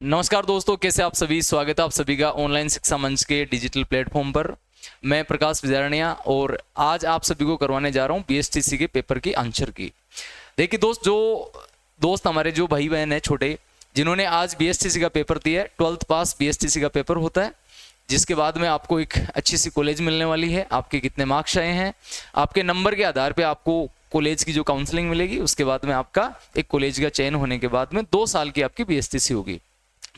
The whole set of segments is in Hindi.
नमस्कार दोस्तों, कैसे आप सभी। स्वागत है आप सभी का ऑनलाइन शिक्षा मंच के डिजिटल प्लेटफॉर्म पर। मैं प्रकाश विजारनिया और आज आप सभी को करवाने जा रहा हूं बीएसटीसी के पेपर की आंसर की। देखिए दोस्त हमारे जो भाई बहन है छोटे, जिन्होंने आज बीएसटीसी का पेपर दिया है, 12th पास बीएसटीसी का पेपर होता है, जिसके बाद में आपको एक अच्छी सी कॉलेज मिलने वाली है। आपके कितने मार्क्स आए हैं, आपके नंबर के आधार पे आपको कॉलेज की जो काउंसलिंग मिलेगी, उसके बाद में आपका एक कॉलेज का चयन होने के बाद में 2 साल की आपकी बीएसटीसी होगी।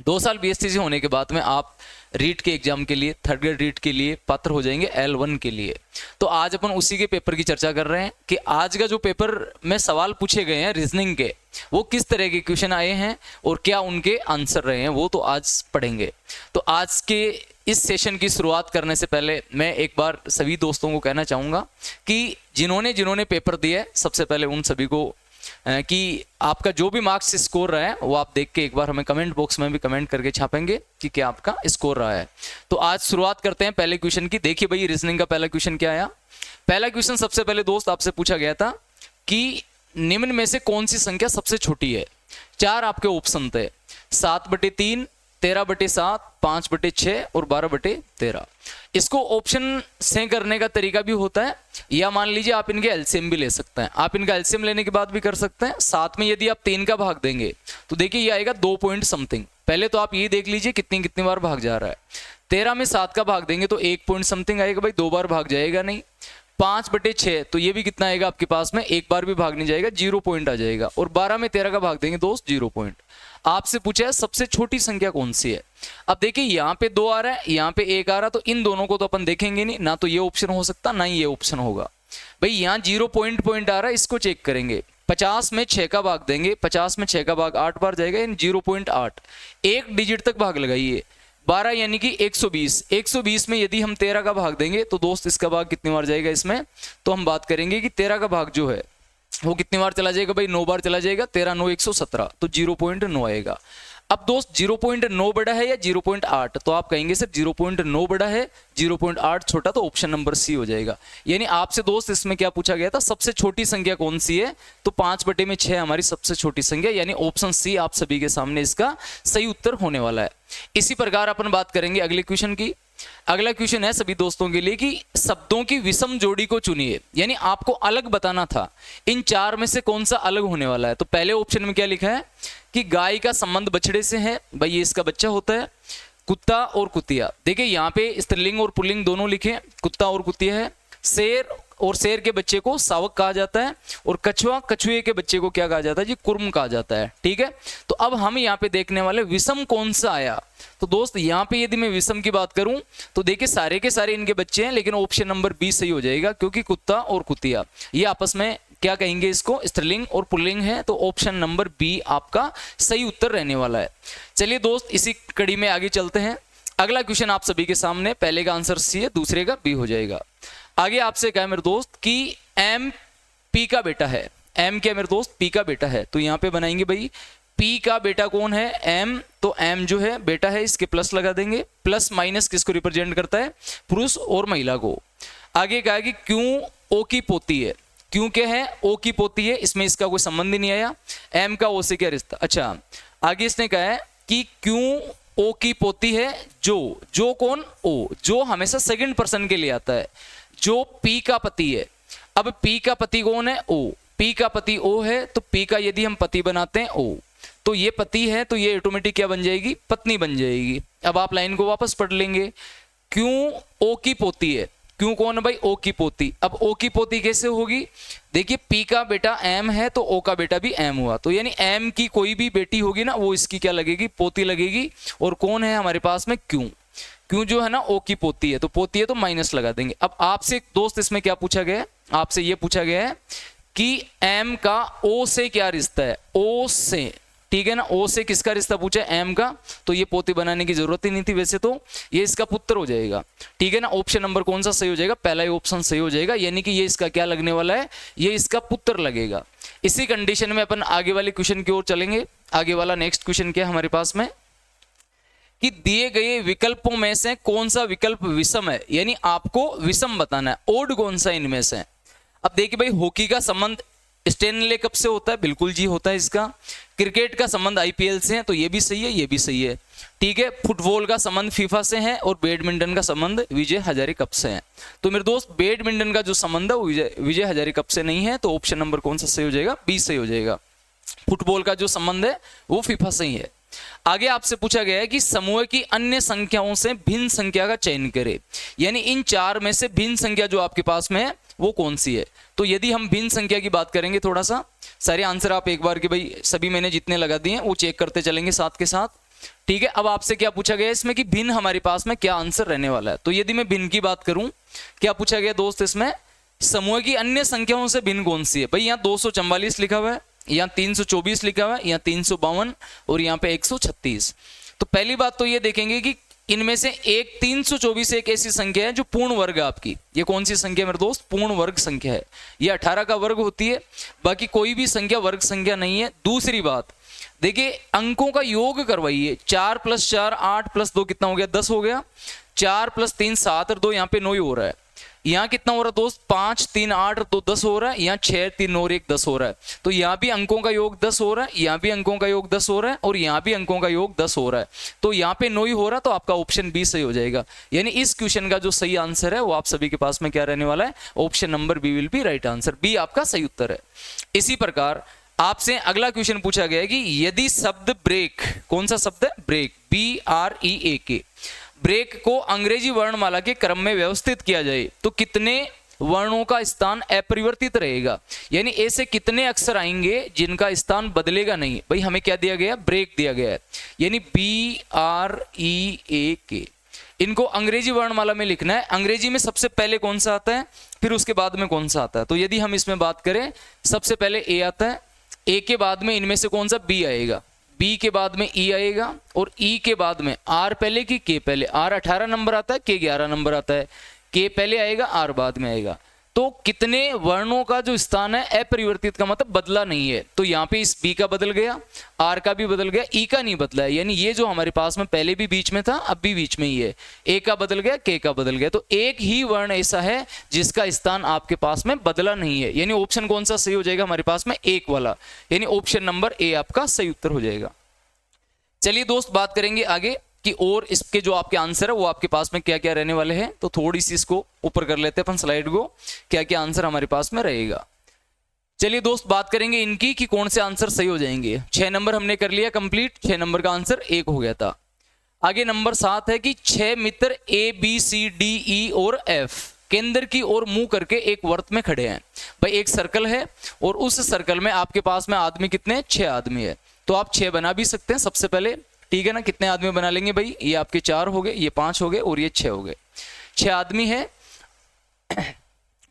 2 साल बीएसटीसी होने के बाद में आप रीट के एग्जाम के लिए, थर्ड ग्रेड रीट के लिए पात्र हो जाएंगे, L1 के लिए। तो आज अपन उसी के पेपर की चर्चा कर रहे हैं कि आज का जो पेपर में सवाल पूछे गए हैं रीजनिंग के, वो किस तरह के क्वेश्चन आए हैं और क्या उनके आंसर रहे हैं, वो तो आज पढ़ेंगे। तो आज के इस सेशन की शुरुआत करने से पहले मैं एक बार सभी दोस्तों को कहना चाहूँगा कि जिन्होंने पेपर दिया है, सबसे पहले उन सभी को कि आपका जो भी मार्क्स स्कोर रहा है वो आप देख के एक बार हमें कमेंट बॉक्स में भी कमेंट करके छापेंगे कि क्या आपका स्कोर रहा है। तो आज शुरुआत करते हैं पहले क्वेश्चन की। देखिए भाई, रीजनिंग का पहला क्वेश्चन क्या आया। पहला क्वेश्चन सबसे पहले दोस्त आपसे पूछा गया था कि निम्न में से कौन सी संख्या सबसे छोटी है। 4 आपके ऑप्शन थे, 7/3, 13/7, 5/6 और 12/13। इसको ऑप्शन से करने का तरीका भी होता है, या मान लीजिए आप इनके एलसीएम भी ले सकते हैं। आप इनका एलसीएम लेने के बाद भी कर सकते हैं। साथ में यदि आप 3 का भाग देंगे तो देखिए ये आएगा 2 पॉइंट समथिंग। पहले तो आप ये देख लीजिए कितनी बार भाग जा रहा है। 13 में 7 का भाग देंगे तो 1 पॉइंट समथिंग आएगा भाई, 2 बार भाग जाएगा नहीं। 5/6 तो ये भी कितना आएगा आपके पास में, 1 बार भी भाग नहीं जाएगा, 0 पॉइंट आ जाएगा। और 12 में 13 का भाग देंगे दोस्त, 0 पॉइंट। आपसे पूछा है सबसे छोटी संख्या कौन सी है। अब देखिए यहाँ पे 2 आ रहा है, यहाँ पे 1 आ रहा, तो इन दोनों को तो अपन देखेंगे नहीं, ना तो ये ऑप्शन हो सकता ना ही ये ऑप्शन होगा। भाई यहाँ 0 पॉइंट आ रहा है, इसको चेक करेंगे। 50 में 6 का भाग देंगे, 50 में 6 का भाग 8 बार जाएगा, यानी 0.8। एक डिजिट तक भाग लगाइए, 12 यानी कि 120। 120 में यदि हम 13 का भाग देंगे तो दोस्त इसका भाग कितनी बार जाएगा इसमें, तो हम बात करेंगे कि 13 का भाग जो है वो कितनी बार चला जाएगा भाई, 9 बार चला जाएगा। 13 9 117, तो 0.9 आएगा। अब दोस्त 0.9 बड़ा है या 0.8, तो आप कहेंगे सर 0.9 बड़ा है, 0.8 छोटा, तो ऑप्शन नंबर सी हो जाएगा। यानी आपसे दोस्त इसमें क्या पूछा गया था, सबसे छोटी संख्या कौन सी है, तो 5/6 हमारी सबसे छोटी संख्या, यानी ऑप्शन सी आप सभी के सामने इसका सही उत्तर होने वाला है। इसी प्रकार अपन बात करेंगे अगले क्वेश्चन की। अगला क्वेश्चन है सभी दोस्तों के लिए कि शब्दों की विषम जोड़ी को चुनिए, यानी आपको अलग बताना था इन 4 में से कौन सा अलग होने वाला है। तो पहले ऑप्शन में क्या लिखा है कि गाय का संबंध बछड़े से है, भाई ये इसका बच्चा होता है। कुत्ता और कुतिया, देखिए यहाँ पे स्त्रीलिंग और पुल्लिंग दोनों लिखे, कुत्ता और कुतिया है। शेर और शेर के बच्चे को सावक कहा जाता है, और कछुआ कछुए के बच्चे को क्या कहा जाता है जी, कुर्म कहा जाता है। ठीक है, तो अब हम यहाँ पे देखने वाले विषम कौन सा आया। तो दोस्त यहाँ पे यदि मैं विषम की बात करूं तो देखिए सारे के सारे इनके बच्चे हैं, लेकिन ऑप्शन नंबर बी सही हो जाएगा, क्योंकि कुत्ता और कुतिया ये आपस में क्या कहेंगे, इसको स्त्रीलिंग और पुल्लिंग है, तो ऑप्शन नंबर बी आपका सही उत्तर रहने वाला है। चलिए दोस्त, इसी कड़ी में आगे चलते हैं। अगला क्वेश्चन आप सभी के सामने, पहले का आंसर सी है, दूसरे का बी हो जाएगा। आगे आपसे कहा मेरे दोस्त कि एम पी का बेटा है। एम क्या मेरे दोस्त, पी का बेटा है। तो यहाँ पे बनाएंगे भाई पी का बेटा कौन है, एम, तो एम जो है बेटा है, इसके प्लस लगा देंगे। प्लस माइनस किसको रिप्रेजेंट करता है, पुरुष और महिला को। आगे कहा कि क्यों ओ की पोती है। क्यों क्या है, ओ की पोती है, इसमें इसका कोई संबंध ही नहीं आया। एम का ओ से क्या रिश्ता। अच्छा, आगे इसने कहा है कि क्यों ओ की पोती है, जो कौन, ओ, जो हमेशा सेकंड पर्सन के लिए आता है, जो पी का पति है। अब पी का पति कौन है, ओ, पी का पति ओ है, तो पी का यदि हम पति बनाते हैं ओ, तो ये पति है, तो ये ऑटोमेटिक क्या बन जाएगी, पत्नी बन जाएगी। अब आप लाइन को वापस पढ़ लेंगे, क्यों ओ की पोती है, क्यों कौन है भाई, ओ की पोती। अब ओ की पोती कैसे होगी, देखिए पी का बेटा एम है, तो ओ का बेटा भी एम हुआ, तो यानी एम की कोई भी बेटी होगी ना, वो इसकी क्या लगेगी, पोती लगेगी। और कौन है हमारे पास में, क्यों जो है ना ओ की पोती है, तो पोती है तो माइनस लगा देंगे। अब आपसे दोस्त इसमें क्या पूछा गया है, आपसे ये पूछा गया है कि एम का ओ से क्या रिश्ता है, ओ से, ठीक है ना, ओ से किसका रिश्ता पूछा है, एम का, तो ये पोती बनाने की जरूरत ही नहीं थी, वैसे तो ये इसका पुत्र हो जाएगा। ठीक है ना, ऑप्शन नंबर कौन सा सही हो जाएगा, पहला ही ऑप्शन सही हो जाएगा, यानी कि ये इसका क्या लगने वाला है, ये इसका पुत्र लगेगा। इसी कंडीशन में अपन आगे वाले क्वेश्चन की ओर चलेंगे। आगे वाला नेक्स्ट क्वेश्चन क्या है हमारे पास में कि दिए गए विकल्पों में से कौन सा विकल्प विषम है, यानी आपको विषम बताना है, ओड कौन सा इनमें से। अब देखिए भाई, हॉकी का संबंध स्टेनले कप से होता है, बिल्कुल जी होता है इसका। क्रिकेट का संबंध आईपीएल से है, तो ये भी सही है, ये भी सही है, ठीक है। फुटबॉल का संबंध फीफा से है और बैडमिंटन का संबंध विजय हजारे कप से है। तो मेरे दोस्त बैडमिंटन का जो संबंध है वो विजय हजारे कप से नहीं है, तो ऑप्शन नंबर कौन सा सही हो जाएगा? बी सही हो जाएगा। फुटबॉल का जो संबंध है वो फीफा से ही है। आगे आपसे पूछा गया है कि समूह की अन्य संख्याओं से भिन्न संख्या का चयन करें, यानी इन चार में से भिन्न संख्या जो आपके पास में है वो कौन सी है। तो यदि हम भिन्न संख्या की बात करेंगे, थोड़ा सा सारे आंसर आप एक बार के भाई सभी मैंने जितने लगा दिए हैं वो चेक करते चलेंगे साथ के साथ, ठीक है। अब आपसे क्या पूछा गया इसमें कि भिन्न हमारे पास में क्या आंसर रहने वाला है। तो यदि मैं भिन्न की बात करूं, क्या पूछा गया दोस्त इसमें? समूह की अन्य संख्याओं से भिन्न कौन सी है? भाई यहाँ 244 लिखा हुआ है, यहाँ 324 लिखा हुआ है, यहाँ 352 और यहाँ पे 136। तो पहली बात तो ये देखेंगे कि इनमें से एक 324 एक ऐसी संख्या है जो पूर्ण वर्ग है आपकी। ये कौन सी संख्या है मेरे दोस्त? पूर्ण वर्ग संख्या है। ये 18 का वर्ग होती है, बाकी कोई भी संख्या वर्ग संख्या नहीं है। दूसरी बात देखिए, अंकों का योग करवाइए। 4 + 4 8 + 2 कितना हो गया? 10 हो गया। 4 + 3 7 और 2 यहाँ पे 9 ही हो रहा है। यहाँ कितना हो रहा है दोस्त? 5 3 8 2 10 हो रहा है। यहाँ 6 3 और 1 10 हो रहा है। तो यहाँ भी अंकों का योग 10 हो रहा है, यहाँ भी अंकों का योग 10 हो रहा है और यहाँ भी अंकों का योग 10 हो रहा है। तो यहाँ पे 9 ही हो रहा है, तो आपका ऑप्शन बी सही हो जाएगा। यानी इस क्वेश्चन का जो सही आंसर है वो आप सभी के पास में क्या रहने वाला है? Option number B will be right answer. B आपका सही उत्तर है। इसी प्रकार आपसे अगला क्वेश्चन पूछा गया है कि यदि शब्द ब्रेक, कौन सा शब्द है? ब्रेक, BREAK, ब्रेक को अंग्रेजी वर्णमाला के क्रम में व्यवस्थित किया जाए तो कितने वर्णों का स्थान अपरिवर्तित रहेगा? यानी ऐसे कितने अक्षर आएंगे जिनका स्थान बदलेगा नहीं? भाई हमें क्या दिया गया? ब्रेक दिया गया है, यानी BREAK। इनको अंग्रेजी वर्णमाला में लिखना है। अंग्रेजी में सबसे पहले कौन सा आता है, फिर उसके बाद में कौन सा आता है? तो यदि हम इसमें बात करें, सबसे पहले ए आता है, ए के बाद में इनमें से कौन सा? बी आएगा, बी के बाद में ई आएगा और ई के बाद में आर पहले की के पहले। आर 18 नंबर आता है, के 11 नंबर आता है, के पहले आएगा, आर बाद में आएगा। तो कितने वर्णों का जो स्थान है अपरिवर्तित का मतलब बदला नहीं है। तो यहाँ पे इस बी का बदल गया, आर का भी बदल गया, ई का नहीं बदला है। यानी ये जो हमारे पास में पहले भी बीच में था अब भी बीच में ही है। ए का बदल गया, के का बदल गया। तो एक ही वर्ण ऐसा है जिसका स्थान आपके पास में बदला नहीं है। यानी ऑप्शन कौन सा सही हो जाएगा हमारे पास में? एक वाला, यानी ऑप्शन नंबर ए आपका सही उत्तर हो जाएगा। चलिए दोस्त बात करेंगे आगे कि और इसके जो आपके आंसर है वो आपके पास में क्या क्या रहने वाले हैं। तो थोड़ी सी इसको ऊपर कर लेते हैं अपन स्लाइड को, क्या क्या आंसर हमारे पास में रहेगा। चलिए दोस्त बात करेंगे इनकी कि कौन से आंसर सही हो जाएंगे। 6 नंबर हमने कर लिया कंप्लीट, 6 नंबर का आंसर 1 हो गया था। आगे नंबर 7 है कि 6 मित्र ABCDE और F केंद्र की ओर मुंह करके एक वर्त में खड़े हैं। भाई एक सर्कल है और उस सर्कल में आपके पास में आदमी कितने? 6 आदमी है। तो आप 6 बना भी सकते हैं सबसे पहले, ठीक है ना। कितने आदमी बना लेंगे भाई? ये आपके 4 हो गए, ये 5 हो गए और ये 6 हो गए। 6 आदमी है।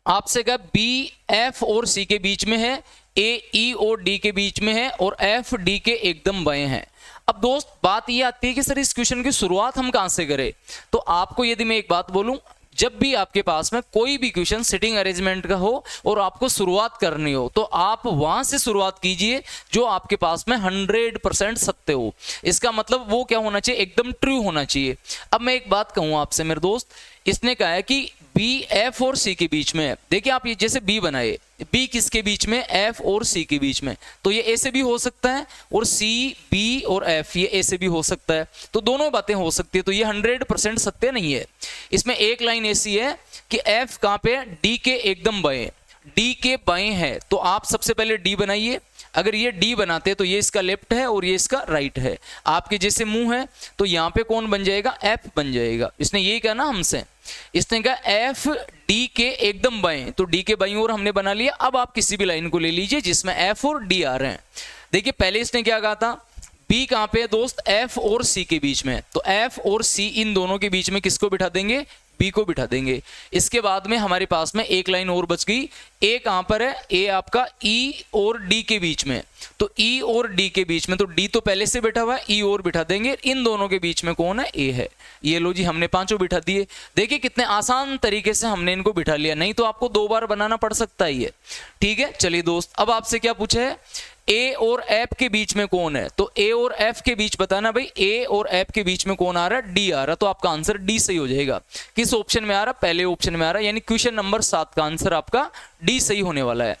आपसे कहा B F और C के बीच में है, A E और D के बीच में है और F D के एकदम बाएं हैं। अब दोस्त बात ये आती है कि सर इस क्वेश्चन की शुरुआत हम कहां से करें? तो आपको यदि मैं एक बात बोलूं, जब भी आपके पास में कोई भी क्वेश्चन सिटिंग अरेंजमेंट का हो और आपको शुरुआत करनी हो तो आप वहां से शुरुआत कीजिए जो आपके पास में 100% सत्य हो। इसका मतलब वो क्या होना चाहिए? एकदम ट्रू होना चाहिए। अब मैं एक बात कहूं आपसे मेरे दोस्त, इसने कहा है कि B F और C के बीच में है। देखिए आप ये जैसे B बनाए, B किसके बीच में? F और C के बीच में। तो ये ऐसे भी हो सकता है और C B और F ये ऐसे भी हो सकता है। तो दोनों बातें हो सकती है। तो ये 100% सत्य नहीं है। इसमें एक लाइन ऐसी है कि F कहाँ पे? D के एकदम बाएं, D के बाएं है। तो आप सबसे पहले D बनाइए। अगर ये D बनाते तो ये इसका लेफ्ट है और ये इसका राइट है। आपके जैसे मुंह है तो यहाँ पे कौन बन जाएगा? F बन जाएगा। इसने यही कहा ना हमसे, इसने कहा F D के एकदम बाएं, तो D के बाईं ओर हमने बना लिया। अब आप किसी भी लाइन को ले लीजिए जिसमें F और D आ रहे हैं। देखिए पहले इसने क्या कहा था? B कहाँ पे है दोस्त? F और C के बीच में। तो F और C इन दोनों के बीच में किसको बिठा देंगे? B को बिठा देंगे। इसके बाद में हमारे पास में एक लाइन और बच गई। A कहाँ पर है? A आपका E और D के बीच में। तो E और D के बीच में, तो D तो पहले से बैठा हुआ है, E और बिठा देंगे। इन दोनों के बीच में कौन है? A है। ये लो जी, हमने पांचों बिठा दिए। देखिए कितने आसान तरीके से हमने इनको बिठा लिया, नहीं तो आपको 2 बार बनाना पड़ सकता है ये, ठीक है। चलिए दोस्त, अब आपसे क्या पूछा है? A और F के बीच में कौन है? तो A और F के बीच बताना भाई। A और F के बीच में कौन आ रहा है? D आ रहा है। तो आपका आंसर D सही हो जाएगा। किस ऑप्शन में आ रहा है? पहले ऑप्शन में आ रहा है। यानी क्वेश्चन नंबर 7 का आंसर आपका D सही होने वाला है।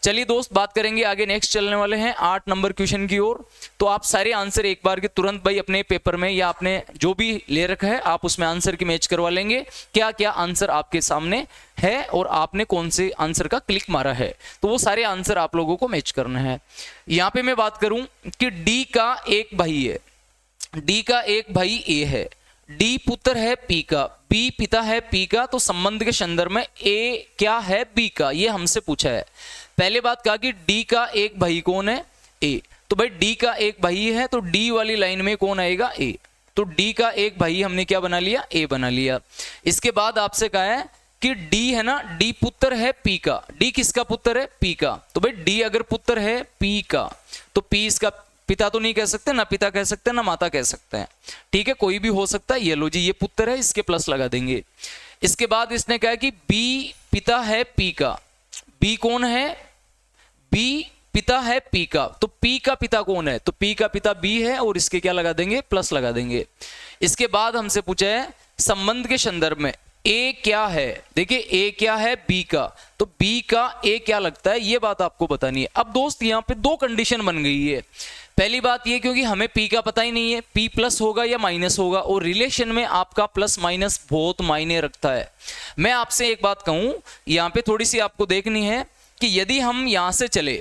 चलिए दोस्त बात करेंगे आगे, नेक्स्ट चलने वाले हैं 8 नंबर क्वेश्चन की ओर। तो आप सारे आंसर एक बार के तुरंत भाई अपने पेपर में या आपने जो भी ले रखा है आप उसमें आंसर की मैच करवा लेंगे, क्या क्या आंसर आपके सामने है और आपने कौन से आंसर का क्लिक मारा है, तो वो सारे आंसर आप लोगों को मैच करना है। यहाँ पे मैं बात करूं कि डी का एक भाई है, डी का एक भाई ए है, डी पुत्र है पी का, बी पिता है पी का, तो संबंध के संदर्भ में ए क्या है बी का, ये हमसे पूछा है। पहले बात कहा कि डी का एक भाई कौन है, ए, तो भाई डी का एक भाई है तो डी वाली लाइन में कौन आएगा, ए, तो डी का एक भाई हमने क्या बना लिया, ए बना लिया। इसके बाद आपसे कहा है कि डी है ना, डी पुत्र है पी का, डी किसका पुत्र है, पी का, तो भाई डी अगर पुत्र है पी का तो पी इसका पिता तो नहीं कह सकते, ना पिता कह सकते ना माता कह सकते हैं, ठीक है, कोई भी हो सकता है। ये लो जी ये पुत्र है, इसके प्लस लगा देंगे। इसके बाद इसने कहा कि बी पिता है पी का, बी कौन है, बी पिता है पी का, तो पी का पिता कौन है, तो पी का पिता बी है और इसके क्या लगा देंगे, प्लस लगा देंगे। इसके बाद हमसे पूछा है संबंध के संदर्भ में ए क्या है, देखिए ए क्या है बी का, तो बी का ए क्या लगता है, ये बात आपको बतानी है। अब दोस्त यहाँ पे दो कंडीशन बन गई है। पहली बात ये क्योंकि हमें पी का पता ही नहीं है, पी प्लस होगा या माइनस होगा, और रिलेशन में आपका प्लस माइनस बहुत मायने रखता है। मैं आपसे एक बात कहूं, यहाँ पे थोड़ी सी आपको देखनी है कि यदि हम यहाँ से चले,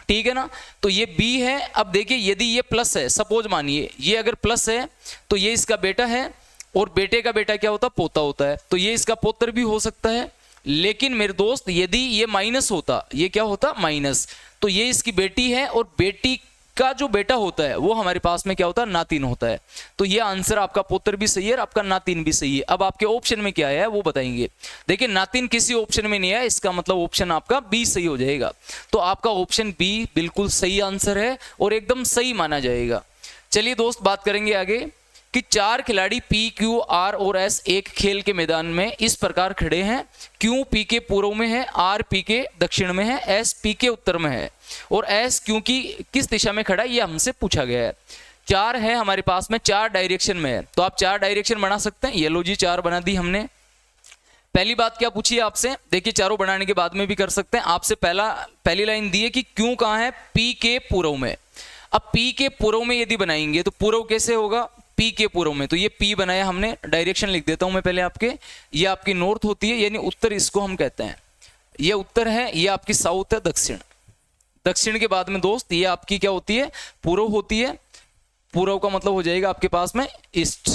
ठीक है ना, तो ये बी है। अब देखिए यदि ये प्लस है, सपोज मानिए ये अगर प्लस है तो ये इसका बेटा है, और बेटे का बेटा क्या होता है, पोता होता है, तो ये इसका पुत्र भी हो सकता है। लेकिन मेरे दोस्त यदि ये माइनस होता, ये क्या होता माइनस, तो ये इसकी बेटी है और बेटी का जो बेटा होता है वो हमारे पास में क्या होता है, नातिन होता है। तो ये आंसर आपका पुत्र भी सही है और आपका नातिन भी सही है। अब आपके ऑप्शन में क्या है वो बताएंगे। देखिए नातिन किसी ऑप्शन में नहीं है, इसका मतलब ऑप्शन आपका बी सही हो जाएगा। तो आपका ऑप्शन बी बिल्कुल सही आंसर है और एकदम सही माना जाएगा। चलिए दोस्त बात करेंगे आगे कि 4 खिलाड़ी पी क्यू आर और एस एक खेल के मैदान में इस प्रकार खड़े हैं, क्यू पी के पूर्व में है, आर पी के दक्षिण में है, एस पी के उत्तर में है, और एस क्यू की किस दिशा में खड़ा है ये हमसे पूछा गया है। 4 है हमारे पास में, 4 डायरेक्शन में है, तो आप 4 डायरेक्शन बना सकते हैं। ये लो जी 4 बना दी हमने। पहली बात क्या पूछी है आपसे, देखिए चारों बनाने के बाद में भी कर सकते हैं। आपसे पहली लाइन दी है कि क्यू कहाँ है, पी के पूर्व में। अब पी के पूर्व में यदि बनाएंगे तो पूर्व कैसे होगा, पी के पूर्व में, तो ये पी बनाया हमने। डायरेक्शन लिख देता हूं मैं पहले आपके, ये आपकी नॉर्थ होती है यानी उत्तर, इसको हम कहते हैं, ये उत्तर है, ये आपकी साउथ है, दक्षिण। दक्षिण के बाद में दोस्त ये आपकी क्या होती है, पूर्व होती है। पूर्व का मतलब हो जाएगा आपके पास में ईस्ट,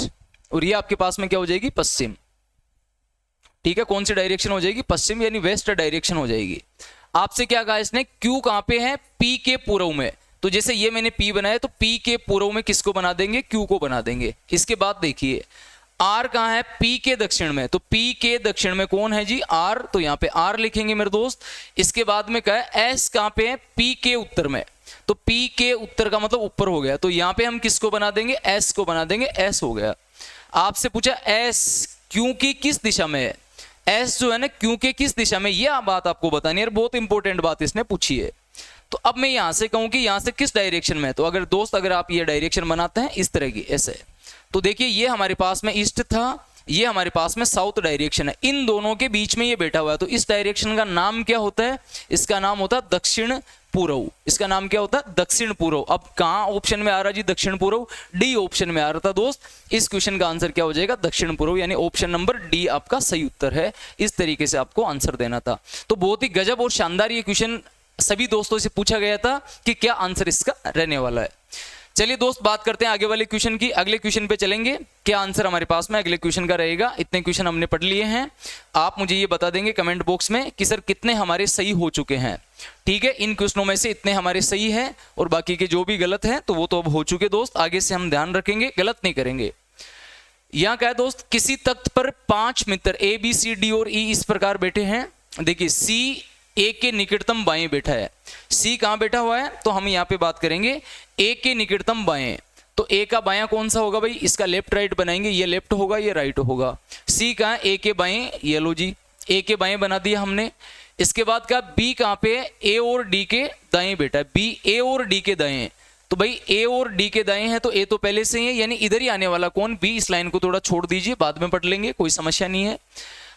और ये आपके पास में क्या हो जाएगी, पश्चिम। ठीक है, कौन सी डायरेक्शन हो जाएगी, पश्चिम यानी वेस्ट डायरेक्शन हो जाएगी। आपसे क्या कहा इसने, क्यू कहां पे है, पी के पूर्व में, तो जैसे ये मैंने P बनाया तो P के पूर्व में किसको बना देंगे, Q को बना देंगे। इसके बाद देखिए R कहाँ है, P के दक्षिण में, तो P के दक्षिण में कौन है जी, R, तो यहाँ पे R लिखेंगे मेरे दोस्त। इसके बाद में क्या है, S कहाँ पे है, P के उत्तर में, तो P के उत्तर का मतलब ऊपर हो गया, तो यहाँ पे हम किसको बना देंगे, S को बना देंगे, S हो गया। आपसे पूछा S Q की किस दिशा में है, S जो है ना Q के किस दिशा में, यह बात आपको बतानी है, बहुत इंपॉर्टेंट बात इसने पूछी है। तो अब मैं यहां से कहूं कि यहां से किस डायरेक्शन में है, तो अगर दोस्त अगर आप ये डायरेक्शन बनाते हैं इस तरह की ऐसे, तो देखिए ये हमारे पास में ईस्ट था, ये हमारे पास में साउथ डायरेक्शन है, इन दोनों के बीच में ये बैठा हुआ है, तो इस डायरेक्शन का नाम क्या होता है, इसका नाम होता है दक्षिण पूर्व। इसका नाम क्या होता है, दक्षिण पूर्व। अब कहां ऑप्शन में आ रहा जी, दक्षिण पूर्व, डी ऑप्शन में आ रहा था दोस्त। इस क्वेश्चन का आंसर क्या हो जाएगा, दक्षिण पूर्व, यानी ऑप्शन नंबर डी आपका सही उत्तर है। इस तरीके से आपको आंसर देना था। तो बहुत ही गजब और शानदार ये क्वेश्चन सभी दोस्तों से पूछा गया था कि क्या आंसर इसका रहने वाला है। चलिए दोस्त बात करते हैं आगे वाले क्वेश्चन की। अगले क्वेश्चन पे चलेंगे, क्या आंसर हमारे पास में अगले क्वेश्चन का रहेगा। इतने क्वेश्चन हमने पढ़ लिए हैं, आप मुझे ये बता देंगे कमेंट बॉक्स में कि सर कितने हमारे सही हो चुके हैं। ठीक है, इन क्वेश्चनों में से इतने हमारे सही हैं और बाकी के जो भी गलत हैं तो वो तो अब हो चुके दोस्त, आगे से हम ध्यान रखेंगे, गलत नहीं करेंगे। यहाँ क्या है दोस्त, किसी तख्त पर 5 मित्र ए बी सी डी और ई इस प्रकार बैठे हैं। देखिए सी ए के निकटतम बाएं बैठा है, सी कहां बैठा हुआ है, तो हम यहां पे बात करेंगे ए के निकटतम बाएं, तो ए का बायां कौन सा होगा भाई, इसका लेफ्ट राइट बनाएंगे, ये लेफ्ट होगा ये राइट होगा। सी कहां, ए के बाएं, ये लो जी ए के बाएं बना दिया हमने। इसके बाद का बी कहां पे है, ए और डी के दाएं बैठा है, बी ए और डी के दाएं, तो भाई ए और डी के दाएं है तो ए तो पहले से ही है, यानी इधर ही आने वाला कौन, बी। इस लाइन को थोड़ा छोड़ दीजिए, बाद में पढ़ लेंगे, कोई समस्या नहीं है।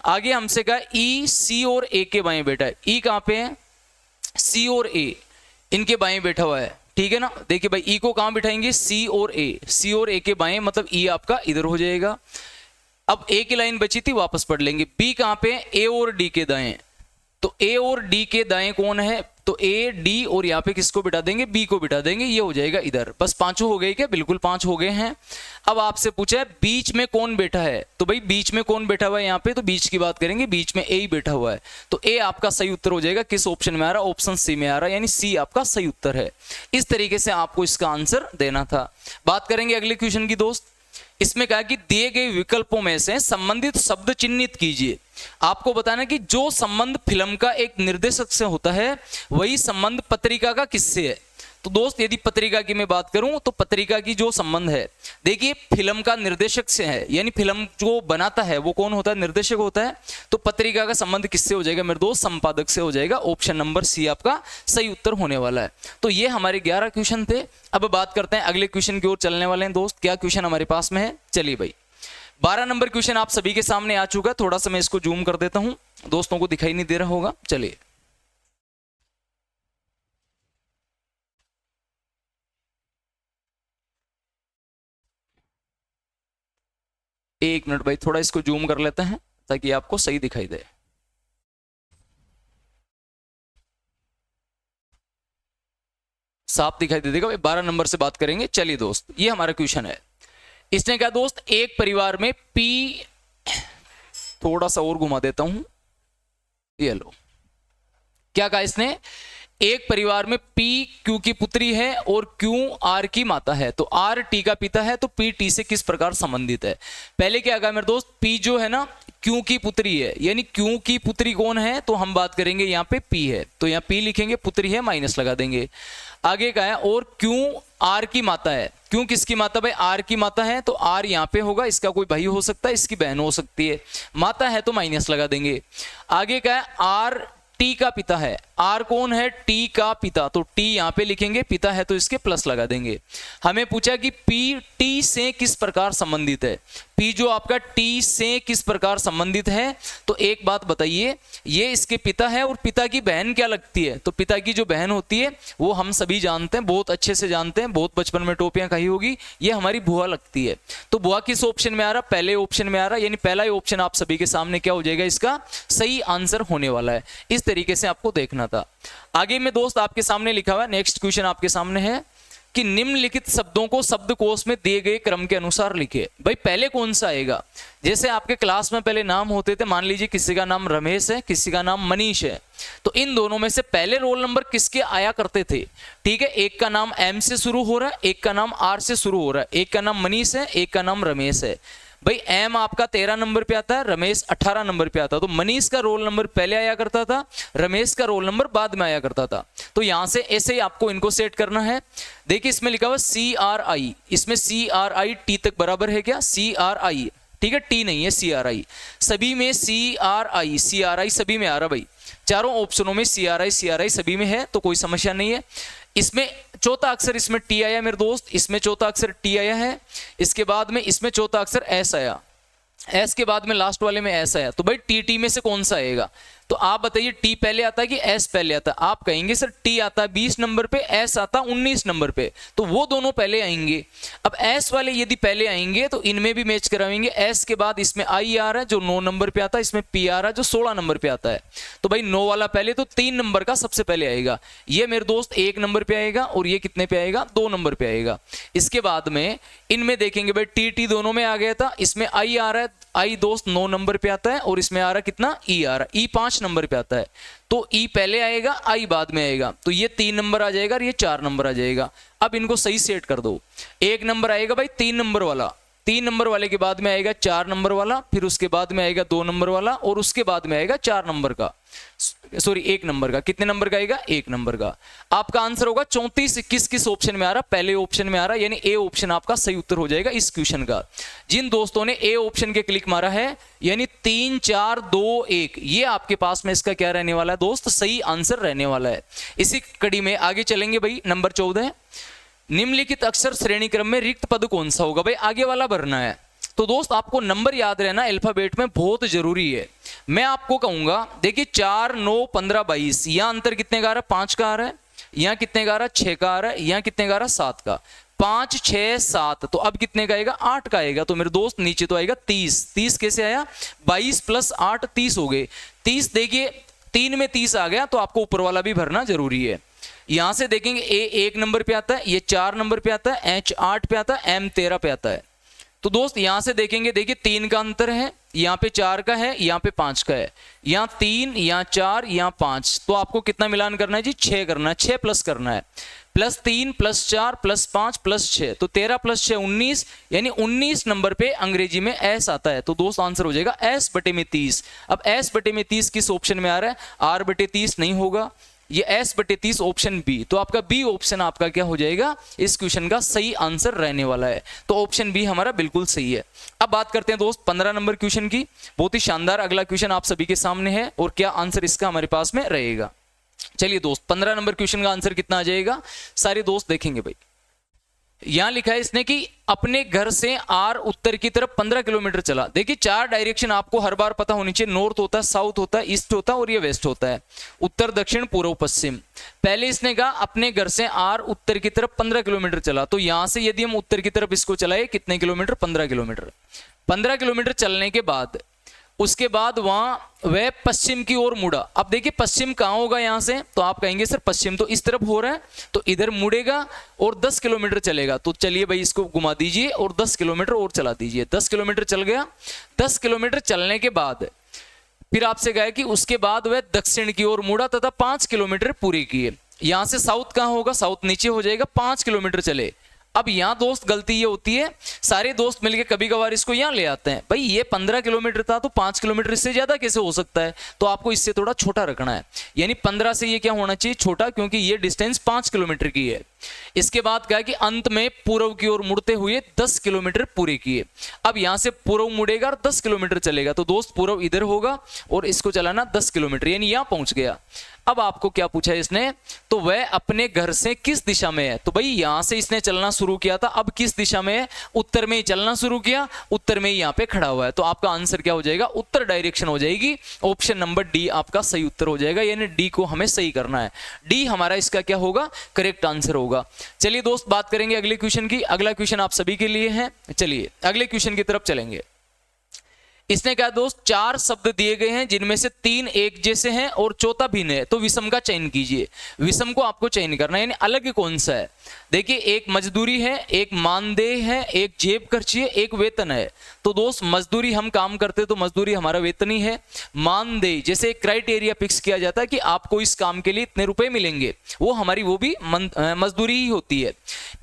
आगे हमसे कहा ई सी और ए के बाएं बैठा है, ई कहां पे है, सी और ए इनके बाएं बैठा हुआ है, ठीक है ना। देखिए भाई ई को कहाँ बिठाएंगे, सी और ए, सी और ए के बाएं, मतलब ई आपका इधर हो जाएगा। अब ए की लाइन बची थी, वापस पढ़ लेंगे। बी कहाँ पे, ए और डी के दाएं, तो ए और डी के दाएं कौन है, तो ए डी, और यहाँ पे किसको बिठा देंगे, बी को बिठा देंगे, ये हो जाएगा इधर। बस पांचों हो गए क्या, बिल्कुल 5 हो गए हैं। अब आपसे पूछा है बीच में कौन बैठा है, तो भाई बीच में कौन बैठा हुआ है यहाँ पे, तो बीच की बात करेंगे, बीच में ए ही बैठा हुआ है, तो ए आपका सही उत्तर हो जाएगा। किस ऑप्शन में आ रहा है, ऑप्शन सी में आ रहा है, यानी सी आपका सही उत्तर है। इस तरीके से आपको इसका आंसर देना था। बात करेंगे अगले क्वेश्चन की दोस्त। इसमें कहा कि दिए गए विकल्पों में से संबंधित शब्द चिन्हित कीजिए। आपको बताना कि जो संबंध फिल्म का एक निर्देशक से होता है वही संबंध पत्रिका का किससे है। तो दोस्त यदि पत्रिका की मैं बात करूं तो पत्रिका की जो संबंध है, देखिए फिल्म का निर्देशक से है, यानी फिल्म जो बनाता है वो कौन होता है, निर्देशक होता है। तो पत्रिका का संबंध किससे हो जाएगा मेरे दोस्त, संपादक से हो जाएगा। ऑप्शन नंबर सी आपका सही उत्तर होने वाला है। तो ये हमारे 11 क्वेश्चन थे। अब बात करते हैं अगले क्वेश्चन की ओर चलने वाले हैं दोस्त। क्या क्वेश्चन हमारे पास में है, चलिए भाई 12 नंबर क्वेश्चन आप सभी के सामने आ चुका है। थोड़ा सा मैं इसको जूम कर देता हूं, दोस्तों को दिखाई नहीं दे रहा होगा। चलिए एक मिनट भाई, थोड़ा इसको जूम कर लेते हैं ताकि आपको सही दिखाई दे। साफ दिखाई दे देगा भाई। 12 नंबर से बात करेंगे। चलिए दोस्त, ये हमारा क्वेश्चन है। इसने कहा दोस्त एक परिवार में पी, थोड़ा सा और घुमा देता हूं, ये लो। क्या कहा इसने, एक परिवार में पी क्यू की पुत्री है और क्यू आर की माता है। तो आर टी का पिता है, तो पी टी से किस प्रकार संबंधित है। पहले क्या कहा मेरे दोस्त, पी जो है ना क्यू की पुत्री है, यानी क्यू की पुत्री कौन है, तो हम बात करेंगे यहाँ पे पी है, तो यहाँ पी लिखेंगे, पुत्री है माइनस लगा देंगे। आगे का है और क्यू आर की माता है। क्यों किसकी माता, भाई आर की माता है, तो आर यहाँ पे होगा, इसका कोई भाई हो सकता है, इसकी बहन हो सकती है, माता है तो माइनस लगा देंगे। आगे का है आर टी का पिता है। आर कौन है, टी का पिता, तो टी यहाँ पे लिखेंगे, पिता है तो इसके प्लस लगा देंगे। हमें पूछा कि पी टी से किस प्रकार संबंधित है। पी जो आपका टी से किस प्रकार संबंधित है, तो एक बात बताइए, ये इसके पिता है और पिता की बहन क्या लगती है, तो पिता की जो बहन होती है वो हम सभी जानते हैं, बहुत अच्छे से जानते हैं, बहुत बचपन में टोपियां खाई होगी, ये हमारी बुआ लगती है। तो बुआ किस ऑप्शन में आ रहा, पहले ऑप्शन में आ रहा, यानी पहला ही ऑप्शन आप सभी के सामने क्या हो जाएगा, इसका सही आंसर होने वाला है। इस तरीके से आपको देखना था। आगे में दोस्त आपके सामने लिखा हुआ है, नेक्स्ट क्वेश्चन आपके सामने है कि निम्नलिखित शब्दों को शब्दकोश में दिए गए क्रम के अनुसार लिखे। भाई पहले कौन सा आएगा, जैसे आपके क्लास में पहले नाम होते थे, मान लीजिए किसी का नाम रमेश है, किसी का नाम मनीष है, तो इन दोनों में से पहले रोल नंबर किसके आया करते थे। ठीक है, एक का नाम एम से शुरू हो रहा है, एक का नाम आर से शुरू हो रहा है, एक का नाम मनीष है, एक का नाम रमेश है। भाई एम आपका 13 नंबर पे आता है, रमेश 18 नंबर पे आता है, तो मनीष का रोल नंबर पहले आया करता था, रमेश का रोल नंबर बाद में आया करता था। तो यहां से ऐसे ही आपको इनको सेट करना है। देखिए इसमें लिखा हुआ CRI, इसमें CRI टी तक बराबर है क्या, CRI, ठीक है, टी नहीं है CRI, सभी में CRI सभी में आ रहा भाई, चारों ऑप्शनों में CRI सभी में है, तो कोई समस्या नहीं है। इसमें चौथा अक्षर इसमें टी आया मेरे दोस्त, इसमें चौथा अक्षर टी आया है, इसके बाद में इसमें चौथा अक्षर एस आया, एस के बाद में लास्ट वाले में एस आया, तो भाई टी में से कौन सा आएगा, तो आप बताइए टी पहले आता है कि एस पहले आता है। आप कहेंगे सर टी आता है 20 नंबर पे, एस आता है 19 नंबर पे, तो वो दोनों पहले आएंगे। अब एस वाले यदि पहले आएंगे तो इनमें भी मैच कराएंगे। एस के बाद इसमें आई आ रहा है जो 9 नंबर पे आता है, इसमें पी आ रहा है जो 16 नंबर पे आता है, तो भाई 9 वाला पहले, तो 3 नंबर का सबसे पहले आएगा। ये मेरे दोस्त 1 नंबर पे आएगा और ये कितने पे आएगा, 2 नंबर पे आएगा। इसके बाद में इनमें देखेंगे भाई टी दोनों में आ गया था, इसमें आई आ रहा है, आई दोस्त 9 नंबर पे आता है, और इसमें आ रहा कितना, ई आ रहा है, ई 5 नंबर पे आता है, तो ई पहले आएगा, आई बाद में आएगा, तो ये 3 नंबर आ जाएगा और ये 4 नंबर आ जाएगा। अब इनको सही सेट कर दो। 1 नंबर आएगा भाई 3 नंबर वाला, 3 नंबर वाले के बाद में आएगा 4 नंबर वाला, फिर उसके बाद में आएगा 2 नंबर वाला, और उसके बाद में आएगा 4 नंबर का, सॉरी 1 नंबर का। कितने नंबर का आएगा, 1 नंबर का। आपका आंसर होगा 34। किस ऑप्शन में आ रहा, पहले ऑप्शन में आ रहा है, यानी ए ऑप्शन आपका सही उत्तर हो जाएगा इस क्वेश्चन का। जिन दोस्तों ने ए ऑप्शन के क्लिक मारा है, यानी 3 4 2 1, ये आपके पास में इसका क्या रहने वाला है दोस्त, सही आंसर रहने वाला है। इसी कड़ी में आगे चलेंगे भाई। नंबर 14, निम्नलिखित अक्षर श्रेणी क्रम में रिक्त पद कौन सा होगा। भाई आगे वाला भरना है, तो दोस्त आपको नंबर याद रहना अल्फाबेट में बहुत जरूरी है। मैं आपको कहूंगा देखिए 4, 9, 15, 22, यहाँ अंतर कितने का आ रहा है? 5 का आ रहा है। यहाँ कितने का आ रहा है? 6 का आ रहा है। यहाँ कितने का आ रहा है? 7 का। 5, 6, 7, तो अब कितने का आएगा? 8 का आएगा। तो मेरे दोस्त नीचे तो आएगा 30। 30 कैसे आया? 22 + 8 30 हो गए। 30 देखिए 3 में 30 आ गया, तो आपको ऊपर वाला भी भरना जरूरी है। यहां से देखेंगे ए 1 नंबर पे आता है, ये 4 नंबर पे आता है, एच 8 पे आता है, एम 13 पे आता है। तो दोस्त यहां से देखेंगे, देखिए 3 का अंतर है, यहाँ पे 4 का है, यहाँ पे 5 का है। यहाँ 3, यहाँ 4, यहाँ 5, तो आपको कितना मिलान करना है जी? 6 करना है। 6 प्लस करना है, +3 +4 +5 +6, तो 13 + 6 19, यानी 19 नंबर पे अंग्रेजी में एस आता है। तो दोस्त आंसर हो जाएगा S/30। अब S/30 किस ऑप्शन में आ रहा है? R/30 नहीं होगा, ये S/30 ऑप्शन बी। तो आपका बी ऑप्शन आपका क्या हो जाएगा? इस क्वेश्चन का सही आंसर रहने वाला है। तो ऑप्शन बी हमारा बिल्कुल सही है। अब बात करते हैं दोस्त 15 नंबर क्वेश्चन की। बहुत ही शानदार अगला क्वेश्चन आप सभी के सामने है, और क्या आंसर इसका हमारे पास में रहेगा। चलिए दोस्त 15 नंबर क्वेश्चन का आंसर कितना आ जाएगा, सारे दोस्त देखेंगे भाई। यहां लिखा है इसने कि अपने घर से आर उत्तर की तरफ 15 किलोमीटर चला। देखिए 4 डायरेक्शन आपको हर बार पता होनी चाहिए। नॉर्थ होता है, साउथ होता है, ईस्ट होता है, और ये वेस्ट होता है। उत्तर, दक्षिण, पूर्व, पश्चिम। पहले इसने कहा अपने घर से आर उत्तर की तरफ 15 किलोमीटर चला। तो यहां से यदि हम उत्तर की तरफ इसको चलाए, कितने किलोमीटर? 15 किलोमीटर। 15 किलोमीटर चलने के बाद उसके बाद वहां वह पश्चिम की ओर मुड़ा। अब देखिए पश्चिम कहां होगा यहां से? तो आप कहेंगे सर पश्चिम तो इस तरफ हो रहा है, तो इधर मुड़ेगा और 10 किलोमीटर चलेगा। तो चलिए भाई इसको घुमा दीजिए और 10 किलोमीटर और चला दीजिए। 10 किलोमीटर चल गया। 10 किलोमीटर चलने के बाद फिर आपसे कहा कि उसके बाद वह दक्षिण की ओर मुड़ा तथा 5 किलोमीटर पूरे किए। यहां से साउथ कहां होगा? साउथ नीचे हो जाएगा। 5 किलोमीटर चले। अब यहां दोस्त गलती ये होती है, सारे दोस्त मिलके कभी कभार इसको यहां ले आते हैं, भाई ये 15 किलोमीटर था तो 5 किलोमीटर इससे ज्यादा कैसे हो सकता है? तो आपको इससे थोड़ा छोटा रखना है, यानी 15 से ये क्या होना चाहिए? छोटा, क्योंकि ये डिस्टेंस 5 किलोमीटर की है। इसके बाद क्या कि अंत में पूर्व की ओर मुड़ते हुए 10 किलोमीटर पूरे किए। अब यहां से पूर्व मुड़ेगा और 10 किलोमीटर चलेगा, तो दोस्त पूर्व इधर होगा और इसको चलाना 10 किलोमीटर, यानी यहां पहुंच गया। अब आपको क्या पूछा है इसने? तो वह अपने घर से किस दिशा में है? तो भाई यहां से इसने चलना शुरू किया था, अब किस दिशा में है? उत्तर में ही चलना शुरू किया, उत्तर में ही यहां पे खड़ा हुआ है। तो आपका आंसर क्या हो जाएगा? उत्तर डायरेक्शन हो जाएगी। ऑप्शन नंबर डी आपका सही उत्तर हो जाएगा, यानी डी को हमें सही करना है। डी हमारा इसका क्या होगा? करेक्ट आंसर होगा। चलिए दोस्त बात करेंगे अगले क्वेश्चन की। अगला क्वेश्चन आप सभी के लिए है। चलिए अगले क्वेश्चन की तरफ चलेंगे। इसने कहा दोस्त 4 शब्द दिए गए हैं जिनमें से 3 एक जैसे हैं और चौथा भिन्न है, तो विषम का चयन कीजिए। विषम को आपको चयन करना है, यानी अलग कौन सा है। देखिए एक मजदूरी है, एक मानदेय है, एक जेब खर्ची है, एक वेतन है। तो दोस्त मजदूरी हम काम करते तो मजदूरी हमारा वेतन ही है। मानदेय जैसे एक क्राइटेरिया फिक्स किया जाता है कि आपको इस काम के लिए इतने रुपए मिलेंगे, वो हमारी वो भी मजदूरी ही होती है।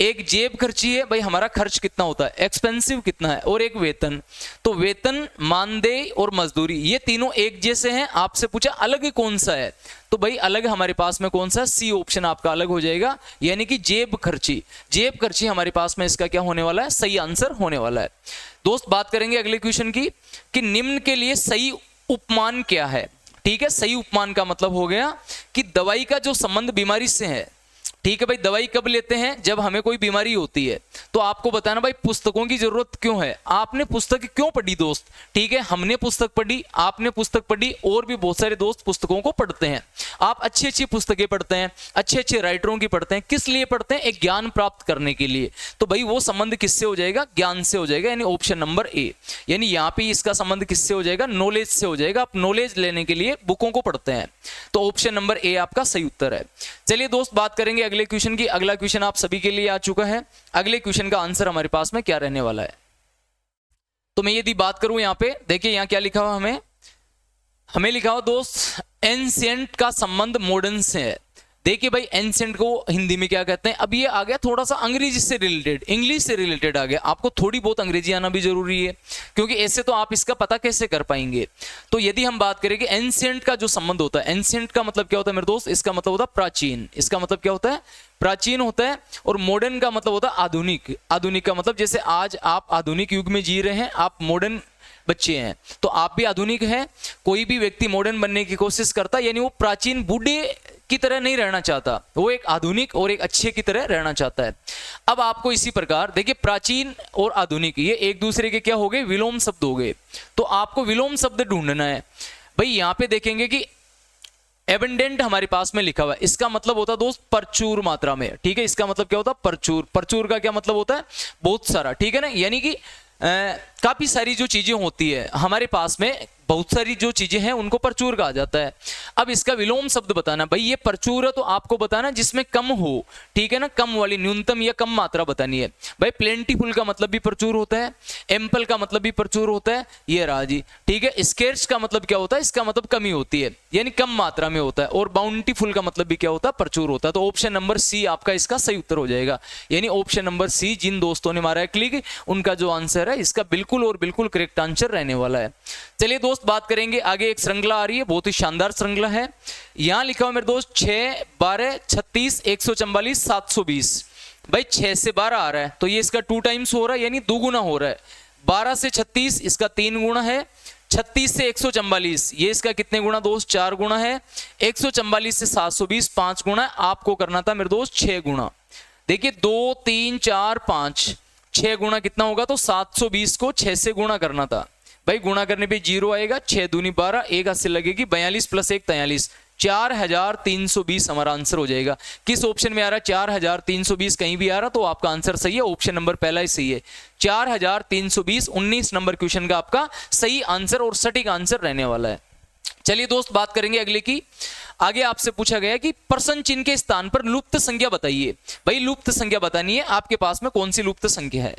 एक जेब खर्ची है, भाई हमारा खर्च कितना होता है, एक्सपेंसिव कितना है, और एक वेतन। तो वेतन, मानदेय और मजदूरी ये तीनों एक जैसे हैं। आपसे पूछा अलग कौन सा है, तो भाई अलग हमारे पास में कौन सा? सी ऑप्शन आपका अलग हो जाएगा, यानी कि जेब खर्ची। जेब खर्ची हमारे पास में इसका क्या होने वाला है? सही आंसर होने वाला है। दोस्त बात करेंगे अगले क्वेश्चन की कि निम्न के लिए सही उपमान क्या है। ठीक है, सही उपमान का मतलब हो गया कि दवाई का जो संबंध बीमारी से है। ठीक है भाई, दवाई कब लेते हैं? जब हमें कोई बीमारी होती है। तो आपको बताना भाई पुस्तकों की जरूरत क्यों है, आपने पुस्तक क्यों पढ़ी दोस्त। ठीक है, हमने पुस्तक पढ़ी, आपने पुस्तक पढ़ी, और भी बहुत सारे दोस्त पुस्तकों को पढ़ते हैं। आप अच्छी अच्छी पुस्तकें पढ़ते हैं, अच्छे अच्छे राइटरों की पढ़ते हैं। किस लिए पढ़ते हैं? एक ज्ञान प्राप्त करने के लिए। तो भाई वो संबंध किससे हो जाएगा? ज्ञान से हो जाएगा, यानी ऑप्शन नंबर ए। यानी यहाँ पे इसका संबंध किससे हो जाएगा? नॉलेज से हो जाएगा। आप नॉलेज लेने के लिए बुकों को पढ़ते हैं। तो ऑप्शन नंबर ए आपका सही उत्तर है। चलिए दोस्त बात करेंगे अगले क्वेश्चन की। अगला क्वेश्चन आप सभी के लिए आ चुका है। अगले क्वेश्चन का आंसर हमारे पास में क्या रहने वाला है? तो मैं यदि बात करूं यहां पे, देखिए यहां क्या लिखा हुआ हमें लिखा हुआ दोस्त एंशिएंट का संबंध मॉडर्न से है। देखिए भाई एंशिएंट को हिंदी में क्या कहते हैं? अब ये आ गया थोड़ा सा अंग्रेजी से रिलेटेड, इंग्लिश से रिलेटेड आ गया। आपको थोड़ी बहुत अंग्रेजी आना भी जरूरी है, क्योंकि ऐसे तो आप इसका पता कैसे कर पाएंगे। तो यदि हम बात करें कि एंशिएंट का जो संबंध होता है, एंशिएंट का मतलब क्या होता है मेरे दोस्त? इसका मतलब होता है प्राचीन। इसका मतलब क्या होता है? प्राचीन होता है। और मॉडर्न का मतलब होता है आधुनिक। आधुनिक का मतलब जैसे आज आप आधुनिक युग में जी रहे हैं, आप मॉडर्न बच्चे हैं, तो आप भी आधुनिक हैं। कोई भी व्यक्ति मॉडर्न बनने की कोशिश करता है, यानी वो प्राचीन बूढ़े की तरह नहीं रहना चाहता, वो एक आधुनिक और एक अच्छे की तरह रहना चाहता है। अब आपको इसी प्रकार देखिए, प्राचीन और आधुनिक ये एक दूसरे के क्या हो गए, विलोम शब्द हो गए। तो आपको विलोम शब्द ढूंढना है। भाई यहां पे देखेंगे कि एबंडेंट हमारे पास में लिखा हुआ है, इसका मतलब होता है दोस्त प्रचुर मात्रा में, ठीक है। इसका मतलब क्या होता है, प्रचुर। प्रचुर का क्या मतलब होता है, बहुत सारा, ठीक है ना। यानी कि काफी सारी जो चीजें होती है हमारे पास में, बहुत सारी जो चीजें हैं उनको प्रचुर कहा जाता है। अब इसका विलोम शब्द बताना, भाई ये प्रचुर है तो आपको बताना जिसमें कम हो, ठीक है ना, कम वाली, न्यूनतम या कम मात्रा बतानी है। भाई प्लेंटीफुल का मतलब भी प्रचुर होता है, एम्पल का मतलब भी प्रचुर होता है, ये रहा जी, ठीक है। स्केर्स का मतलब क्या होता है, इसका मतलब कमी होती है, यानी कम मात्रा में होता है। और बाउंटीफुल का मतलब भी क्या होता है, प्रचुर होता है। तो ऑप्शन नंबर सी आपका इसका सही उत्तर हो जाएगा। यानी ऑप्शन नंबर सी, जिन दोस्तों ने मारा है क्लिक, उनका जो आंसर है इसका बिल्कुल और बिल्कुल करेक्ट आंसर रहने वाला है। चलिए दोस्त बात करेंगे आगे। एक श्रृंखला आ रही है, बहुत ही शानदार श्रृंखला है। यहां लिखा हुआ मेरे दोस्त 6, 12, 36, 144, 720। भाई 6 से 12 आ रहा है तो ये इसका 2 टाइम्स हो रहा है, यानी 2 गुना हो रहा है। 12 से 36 इसका 3 गुना है। 36 से 144 ये इसका कितने गुना दोस्त, 4 गुना है। 144 से 720 5 गुना। आपको करना था मेरे दोस्त 6 गुना। देखिए 2, 3, 4, 5, 6 गुना कितना होगा, तो 720 को 6 से गुना करना था। भाई गुणा करने पे 0 आएगा, 6 दूनी 12, 1 हाथ से लगेगी, 42 प्लस 1 43, 4320 हमारा आंसर हो जाएगा। किस ऑप्शन में आ रहा है, 4320 कहीं भी आ रहा तो आपका आंसर सही है, ऑप्शन नंबर पहला ही सही है। 4320 19 नंबर क्वेश्चन का आपका सही आंसर और सटीक आंसर रहने वाला है। चलिए दोस्त बात करेंगे अगले की। आगे आपसे पूछा गया कि प्रश्न चिन्ह के स्थान पर लुप्त संख्या बताइए। भाई लुप्त संख्या बतानी है, आपके पास में कौन सी लुप्त संख्या है।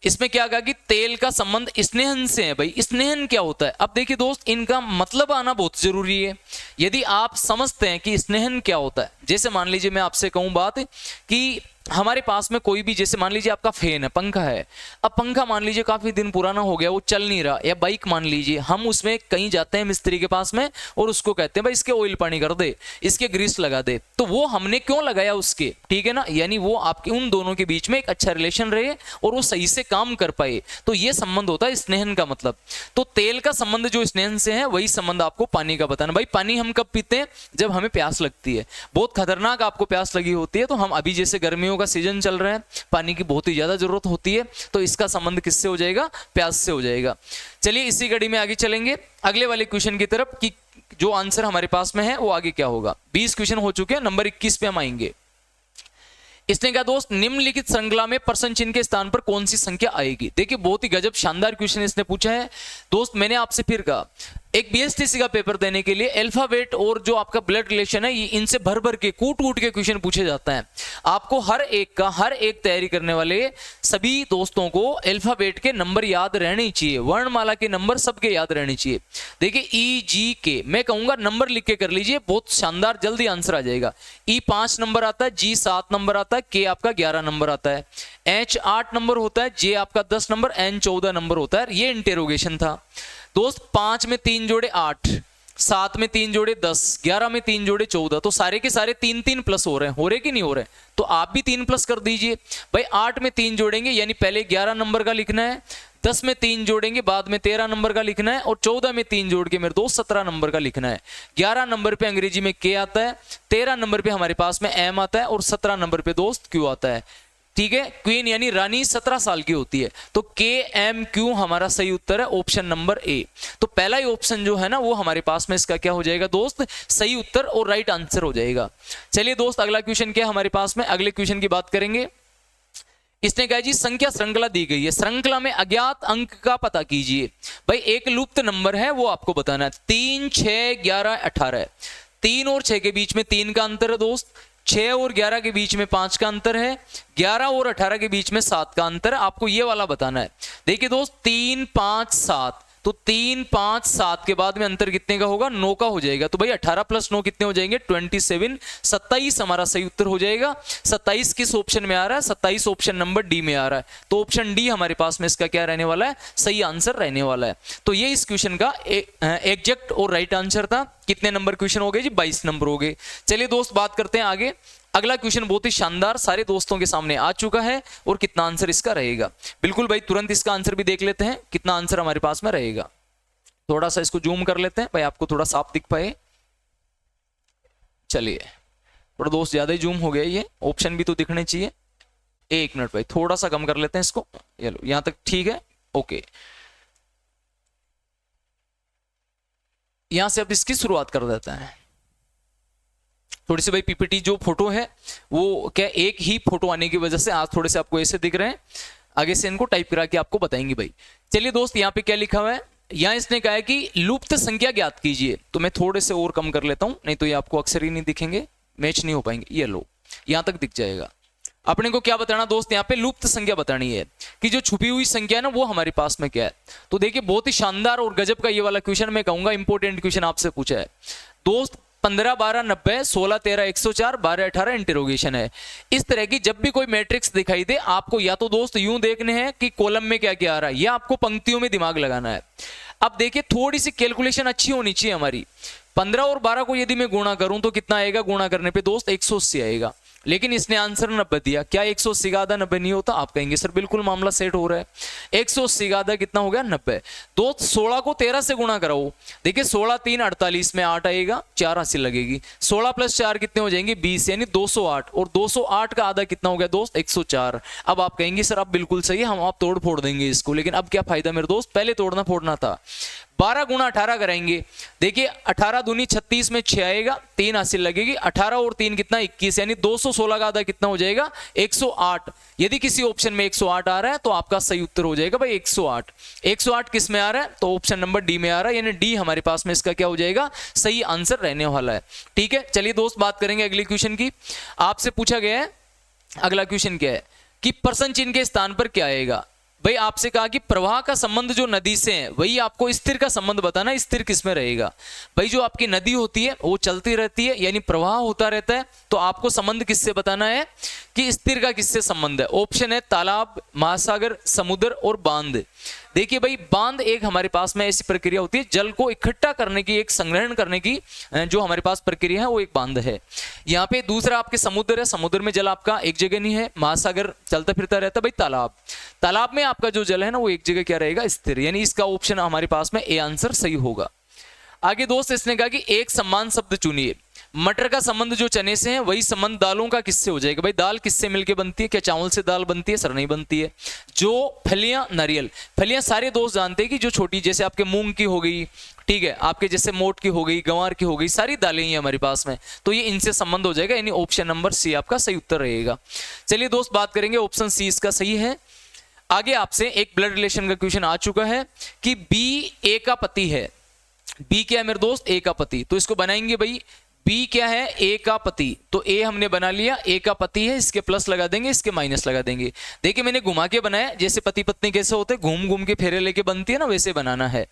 इसमें क्या कहा कि तेल का संबंध स्नेहन से है। भाई स्नेहन क्या होता है, अब देखिए दोस्त इनका मतलब आना बहुत जरूरी है। यदि आप समझते हैं कि स्नेहन क्या होता है, जैसे मान लीजिए मैं आपसे कहूं बात कि हमारे पास में कोई भी, जैसे मान लीजिए आपका फैन है, पंखा है। अब पंखा मान लीजिए काफी दिन पुराना हो गया, वो चल नहीं रहा, या बाइक मान लीजिए, हम उसमें कहीं जाते हैं मिस्त्री के पास में और उसको कहते हैं भाई इसके ऑयल पानी कर दे, इसके ग्रीस लगा दे। तो वो हमने क्यों लगाया उसके, ठीक है ना, यानी वो आपके उन दोनों के बीच में एक अच्छा रिलेशन रहे और वो सही से काम कर पाए, तो ये संबंध होता है स्नेहन का मतलब। तो तेल का संबंध जो स्नेहन से है वही संबंध आपको पानी का बताना। भाई पानी हम कब पीते हैं, जब हमें प्यास लगती है, बहुत खतरनाक आपको प्यास लगी होती है। तो हम अभी जैसे गर्मियों का सीजन चल रहा है, पानी की बहुत ही ज्यादा जरूरत होती है, तो इसका संबंध किससे हो जाएगा, प्यास से हो जाएगा। चलिए इसी कड़ी में आगे चलेंगे अगले वाले क्वेश्चन की तरफ कि जो आंसर हमारे पास में है वो आगे क्या होगा। 20 क्वेश्चन हो चुके हैं, नंबर 21 पे हम आएंगे। इसने कहा दोस्त निम्नलिखित श्रृंखला में प्रश्न चिन्ह के स्थान पर कौन सी संख्या आएगी। देखिए बहुत ही गजब शानदार क्वेश्चन इसने पूछा है दोस्त। मैंने आपसे फिर कहा एक बीएसटीसी का पेपर देने के लिए अल्फाबेट और जो आपका ब्लड रिलेशन है ये इनसे भर भर के कूट कूट के क्वेश्चन पूछे जाता है। आपको हर एक तैयारी करने वाले सभी दोस्तों को अल्फाबेट के नंबर याद रहने चाहिए, वर्णमाला के नंबर सबके याद रहने चाहिए। देखिए ई जी के मैं कहूंगा नंबर लिख के कर लीजिए, बहुत शानदार जल्दी आंसर आ जाएगा। ई 5 नंबर आता है, जी 7 नंबर आता है, के आपका 11 नंबर आता है, एच 8 नंबर होता है, जे आपका 10 नंबर, एन 14 नंबर होता है। ये इंटेरोगेशन था दोस्त। 5 में 3 जोड़े 8, 7 में 3 जोड़े 10, 11 में 3 जोड़े 14, तो सारे के सारे 3-3 प्लस हो रहे कि नहीं हो रहे, तो आप भी 3 प्लस कर दीजिए। भाई 8 में 3 जोड़ेंगे यानी पहले 11 नंबर का लिखना है, 10 में 3 जोड़ेंगे बाद में 13 नंबर का लिखना है, और 14 में 3 जोड़ के मेरे दोस्त 17 नंबर का लिखना है। 11 नंबर पे अंग्रेजी में के आता है, 13 नंबर पे हमारे पास में एम आता है, और 17 नंबर पे दोस्त क्यू आता है। ठीक है, क्वीन यानी रानी 17 साल की होती है, तो के एम क्यू हमारा सही उत्तर है ऑप्शन नंबर ए। तो पहला ही ऑप्शन जो है ना वो हमारे पास में इसका क्या हो जाएगा दोस्त, सही उत्तर और राइट आंसर हो जाएगा। चलिए दोस्त अगला क्वेश्चन क्या है हमारे पास में, अगले क्वेश्चन की बात करेंगे। इसने कहा जी संख्या श्रृंखला दी गई है, श्रृंखला में अज्ञात अंक का पता कीजिए। भाई एक लुप्त नंबर है वो आपको बताना है। 3, 6, 11, 18, 3 और 6 के बीच में 3 का अंतर है दोस्त, 6 और 11 के बीच में 5 का अंतर है, 11 और 18 के बीच में 7 का अंतर है। आपको ये वाला बताना है। देखिए दोस्त 3, 5, 7, तो 3, 5, 7 के बाद में अंतर कितने का होगा, 9 का हो जाएगा। तो भाई 18 प्लस 9 कितने हो जाएंगे, 27, 27 हमारा सही उत्तर हो जाएगा। 27 किस ऑप्शन में आ रहा है, 27 ऑप्शन नंबर डी में आ रहा है, तो ऑप्शन डी हमारे पास में इसका क्या रहने वाला है, सही आंसर रहने वाला है। तो ये इस क्वेश्चन का एग्जैक्ट और राइट आंसर था। कितने नंबर क्वेश्चन हो गए जी, 22 नंबर हो गए। चलिए दोस्त बात करते हैं आगे। अगला क्वेश्चन बहुत ही शानदार सारे दोस्तों के सामने आ चुका है, और कितना आंसर इसका रहेगा बिल्कुल भाई तुरंत इसका आंसर भी देख लेते हैं, कितना आंसर हमारे पास में रहेगा। थोड़ा सा इसको जूम कर लेते हैं भाई, आपको थोड़ा साफ दिख पाए। चलिए थोड़ा दोस्त ज्यादा ही जूम हो गया, ये ऑप्शन भी तो दिखने चाहिए। 1 मिनट भाई, थोड़ा सा कम कर लेते हैं इसको। ये लो, यहां तक ठीक है, ओके। यहां से अब इसकी शुरुआत कर देते हैं। थोड़ी सी भाई पीपीटी जो फोटो है वो क्या एक ही फोटो आने की वजह से आज थोड़े से आपको ऐसे दिख रहे हैं, आगे से इनको टाइप करा के आपको बताएंगे भाई। चलिए दोस्त, यहाँ पे क्या लिखा हुआ है, यहाँ इसने कहा है कि लुप्त संख्या ज्ञात कीजिए। तो मैं थोड़े से और कम कर लेता हूं, नहीं तो ये आपको अक्सर ही नहीं दिखेंगे, मैच नहीं हो पाएंगे। ये लो, यहां तक दिख जाएगा। अपने को क्या बताना दोस्त, यहाँ पे लुप्त संख्या बतानी है कि जो छुपी हुई संख्या है ना वो हमारे पास में क्या है। तो देखिए बहुत ही शानदार और गजब का ये वाला क्वेश्चन मैं कहूंगा इंपॉर्टेंट क्वेश्चन आपसे पूछा है दोस्त। 15 12 90 16 13 104 12 18 इंटरोगेशन है। इस तरह की जब भी कोई मैट्रिक्स दिखाई दे आपको या तो दोस्त यूं देखने हैं कि कॉलम में क्या क्या आ रहा है, या आपको पंक्तियों में दिमाग लगाना है। अब देखिए थोड़ी सी कैलकुलेशन अच्छी होनी चाहिए हमारी। 15 और 12 को यदि मैं गुणा करूं तो कितना आएगा, गुणा करने पे दोस्त 180 आएगा। लेकिन इसने आंसर 90 दिया। क्या 180 का आधा 90 नहीं होता? आप कहेंगे सर बिल्कुल मामला सेट हो रहा है। 180 का आधा कितना हो गया, 90। दोस्त 16 को 13 से गुणा कराओ। देखिए 16 3 48 में 8 आएगा, 4 हासिल लगेगी। 16 + 4 कितने हो जाएंगे, 20, यानी 208। और 208 का आधा कितना हो गया दोस्त, 104। अब आप कहेंगे सर आप बिल्कुल सही है, हम आप तोड़ फोड़ देंगे इसको। लेकिन अब क्या फायदा मेरे दोस्त, पहले तोड़ना फोड़ना था। 12 गुणा 18 कराएंगे। देखिए 18 दूनी 36 में 6 आएगा, 3 हासिल लगेगी। 18 और 3 कितना, 21, यानी 216 का आधा कितना हो जाएगा, 108। यदि किसी ऑप्शन में 108 आ रहा है तो आपका सही उत्तर हो जाएगा भाई 108। 108 किस में आ रहा है, तो ऑप्शन नंबर डी में आ रहा है, यानी डी हमारे पास में इसका क्या हो जाएगा, सही आंसर रहने वाला है। ठीक है, चलिए दोस्त बात करेंगे अगले क्वेश्चन की। आपसे पूछा गया है, अगला क्वेश्चन क्या है कि प्रश्न चिन्ह के स्थान पर क्या आएगा। भाई आपसे कहा कि प्रवाह का संबंध जो नदी से है वही आपको स्थिर का संबंध बताना, स्थिर किस में रहेगा। भाई जो आपकी नदी होती है वो चलती रहती है, यानी प्रवाह होता रहता है, तो आपको संबंध किससे बताना है कि स्थिर का किससे संबंध है। ऑप्शन है तालाब, महासागर, समुद्र और बांध। देखिए भाई बांध एक हमारे पास में ऐसी प्रक्रिया होती है जल को इकट्ठा करने की, एक संग्रहण करने की जो हमारे पास प्रक्रिया है वो एक बांध है। यहाँ पे दूसरा आपके समुद्र है, समुद्र में जल आपका एक जगह नहीं है। महासागर चलता फिरता रहता है। भाई तालाब, तालाब में आपका जो जल है ना वो एक जगह क्या रहेगा, स्थिर, यानी इसका ऑप्शन हमारे पास में ए आंसर सही होगा। आगे दोस्त इसने कहा कि एक समान शब्द चुनिए। मटर का संबंध जो चने से है वही संबंध दालों का किससे हो जाएगा। भाई दाल किससे मिलके बनती है, क्या चावल से दाल बनती है, सर नहीं बनती है। जो फलियां, नारियल, फलियां सारे दोस्त जानते हैं कि जो छोटी, जैसे आपके मूंग की हो गई, ठीक है, आपके जैसे मोट की हो गई, गंवार की हो गई, सारी दालें ही हमारे पास में, तो ये इनसे संबंध हो जाएगा, यानी ऑप्शन नंबर सी आपका सही उत्तर रहेगा। चलिए दोस्त बात करेंगे, ऑप्शन सी इसका सही है। आगे आपसे एक ब्लड रिलेशन का क्वेश्चन आ चुका है कि बी ए का पति है। बी क्या है मेरे दोस्त, ए का पति, तो इसको बनाएंगे भाई। बी क्या है, ए का पति, तो ए हमने बना लिया, ए का पति है, इसके प्लस लगा देंगे, इसके माइनस लगा देंगे। देखिए मैंने घुमा के बनाया, जैसे पति पत्नी कैसे होते हैं, घूम घूम के फेरे लेके बनती है ना, वैसे बनाना है।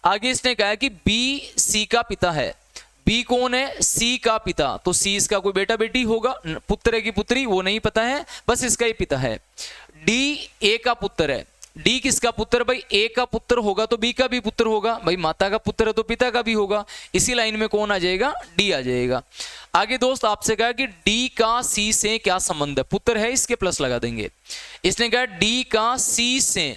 आगे इसने कहा कि बी सी का पिता है। बी कौन है, सी का पिता, तो सी इसका कोई बेटा बेटी होगा, पुत्र है कि पुत्री वो नहीं पता है, बस इसका ही पिता है। डी ए का पुत्र है। डी किसका पुत्र, भाई ए का पुत्र होगा तो बी का भी पुत्र होगा। भाई माता का पुत्र है तो पिता का भी होगा। इसी लाइन में कौन आ जाएगा, डी आ जाएगा। आगे दोस्त आपसे कहा कि डी का सी से क्या संबंध है, पुत्र है, इसके प्लस लगा देंगे। इसने कहा डी का सी से,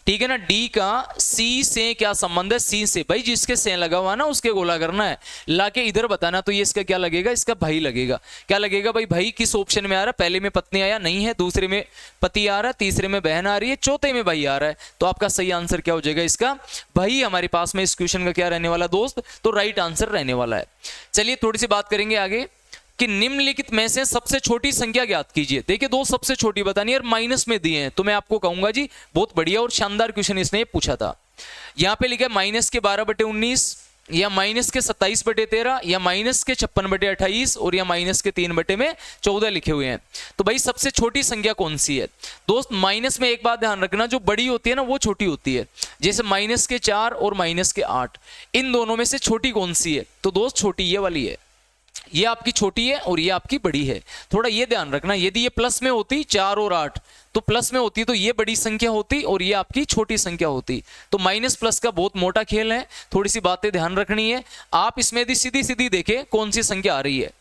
ठीक है ना, डी का सी से क्या संबंध है, सी से, भाई जिसके से लगा हुआ ना उसके गोला करना है, लाके इधर बताना। तो ये इसका क्या लगेगा, इसका भाई लगेगा। क्या लगेगा भाई, भाई किस ऑप्शन में आ रहा है, पहले में पत्नी आया नहीं है, दूसरे में पति आ रहा है, तीसरे में बहन आ रही है, चौथे में भाई आ रहा है, तो आपका सही आंसर क्या हो जाएगा, इसका भाई हमारे पास में इस क्वेश्चन का क्या रहने वाला दोस्त, तो राइट आंसर रहने वाला है। चलिए थोड़ी सी बात करेंगे आगे कि निम्नलिखित में से सबसे छोटी संख्या ज्ञात कीजिए। देखिए दो सबसे छोटी बतानी है और माइनस में दिए हैं, तो मैं आपको कहूंगा जी बहुत बढ़िया और शानदार क्वेश्चन इसने पूछा था। यहाँ पे लिखा है माइनस के 12/19, या माइनस के 27/13, या माइनस के 56/28, और या माइनस के 3/14 लिखे हुए हैं। तो भाई सबसे छोटी संख्या कौन सी है दोस्त। माइनस में एक बात ध्यान रखना, जो बड़ी होती है ना वो छोटी होती है, जैसे माइनस के 4 और माइनस के 8, इन दोनों में से छोटी कौन सी है, तो दोस्त छोटी ये वाली है। ये आपकी छोटी है और ये आपकी बड़ी है, थोड़ा ये ध्यान रखना। यदि ये प्लस में होती 4 और 8 तो प्लस में होती तो ये बड़ी संख्या होती और ये आपकी छोटी संख्या होती। तो माइनस प्लस का बहुत मोटा खेल है, थोड़ी सी बातें ध्यान रखनी है। आप इसमें यदि सीधी सीधी देखें कौन सी संख्या आ रही है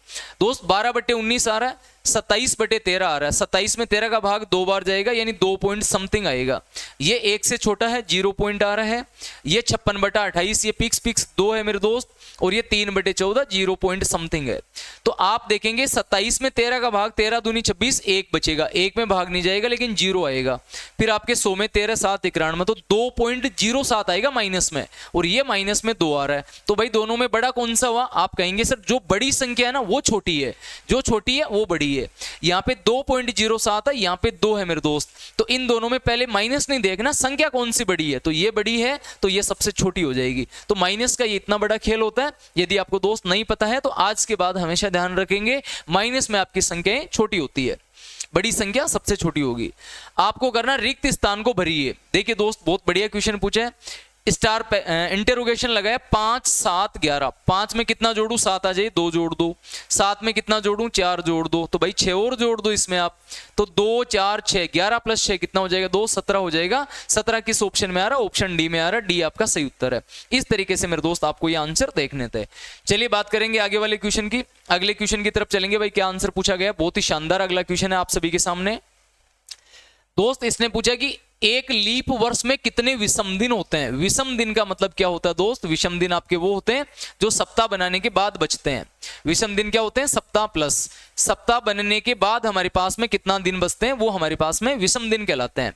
दोस्त, 12/19 आ रहा है, 27/13 आ रहा है। 27 में 13 का भाग 2 बार जाएगा यानी 2 पॉइंट समथिंग आएगा। ये 1 से छोटा है, 0 पॉइंट आ रहा है। ये 56/28, ये पिक्स 2 है मेरे दोस्त, और ये 3/14 0 पॉइंट समथिंग है। तो आप देखेंगे 27 में 13 का भाग 13 दूनी 26, 1 बचेगा, 1 में भाग नहीं जाएगा लेकिन 0 आएगा। फिर आपके 100 में 13 7 91, तो 2.07 आएगा माइनस में, और ये माइनस में 2 आ रहा है। तो भाई दोनों में बड़ा कौन सा हुआ? आप कहेंगे सर जो बड़ी संख्या है ना वो छोटी है, जो छोटी है वो बड़ी है। यहाँ पे 2.07 है, यहाँ पे 2 है मेरे दोस्त। तो इन दोनों में पहले माइनस नहीं देखना, संख्या कौन सी बड़ी है, तो ये बड़ी है तो ये सबसे छोटी हो जाएगी। तो माइनस का ये इतना बड़ा खेल होता है। यदि आपको दोस्त नहीं पता है तो आज के बाद हमेशा ध्यान रखेंगे, माइनस में आपकी संख्याएं छोटी होती है, बड़ी संख्या सबसे छोटी होगी। आपको करना रिक्त स्थान को भरिए। देखिए दोस्त बहुत बढ़िया क्वेश्चन पूछा है, स्टार इंटरोगेशन लगाया 5 7 11। 5 में कितना जोड़ू? 7 आ जाए, 2 जोड़ दो। 7 में कितना जोड़ू? 4 जोड़ दो। तो भाई 6 और जोड़ दो इसमें आप, तो 2 4 6, 11 + 6 कितना हो जाएगा? 2 17 हो जाएगा। 17 किस ऑप्शन में आ रहा है? ऑप्शन डी में आ रहा है, डी आपका सही उत्तर है। इस तरीके से मेरे दोस्त आपको ये आंसर देखने थे। चलिए बात करेंगे आगे वाले क्वेश्चन की, अगले क्वेश्चन की तरफ चलेंगे। भाई क्या आंसर पूछा गया? बहुत ही शानदार अगला क्वेश्चन है आप सभी के सामने दोस्त। इसने पूछा कि एक लीप वर्ष में कितने विषम दिन होते हैं? विषम दिन का मतलब क्या होता है दोस्त? विषम दिन आपके वो होते हैं जो सप्ताह बनाने के बाद बचते हैं। विषम दिन क्या होते हैं? सप्ताह प्लस सप्ताह बनने के बाद हमारे पास में कितना दिन बचते हैं वो हमारे पास में विषम दिन कहलाते हैं।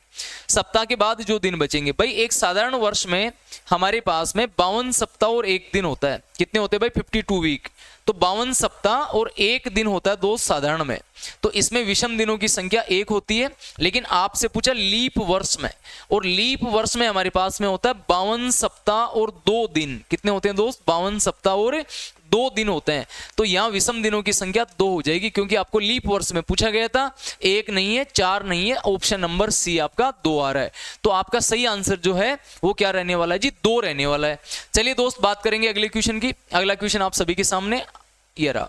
सप्ताह के बाद जो दिन बचेंगे, भाई एक साधारण वर्ष में हमारे पास में 52 सप्ताह और 1 दिन होता है। कितने होते हैं भाई? 52 वीक। तो 52 सप्ताह और 1 दिन होता है दोस्त साधारण में। तो इसमें विषम दिनों की संख्या 1 होती है। लेकिन आपसे पूछा लीप वर्ष में, और लीप वर्ष में हमारे पास में होता है 52 सप्ताह और 2 दिन। कितने होते हैं दोस्त? 52 सप्ताह और 2 दिन होते हैं। तो यहां विषम दिनों की संख्या 2 हो जाएगी, क्योंकि आपको लीप वर्ष में पूछा गया था। 1 नहीं है, 4 नहीं है, ऑप्शन नंबर सी आपका 2 आ रहा है। तो आपका सही आंसर जो है वो क्या रहने वाला है जी? 2 रहने वाला है। चलिए दोस्त बात करेंगे अगले क्वेश्चन की। अगला क्वेश्चन आप सभी के सामने ये रहा।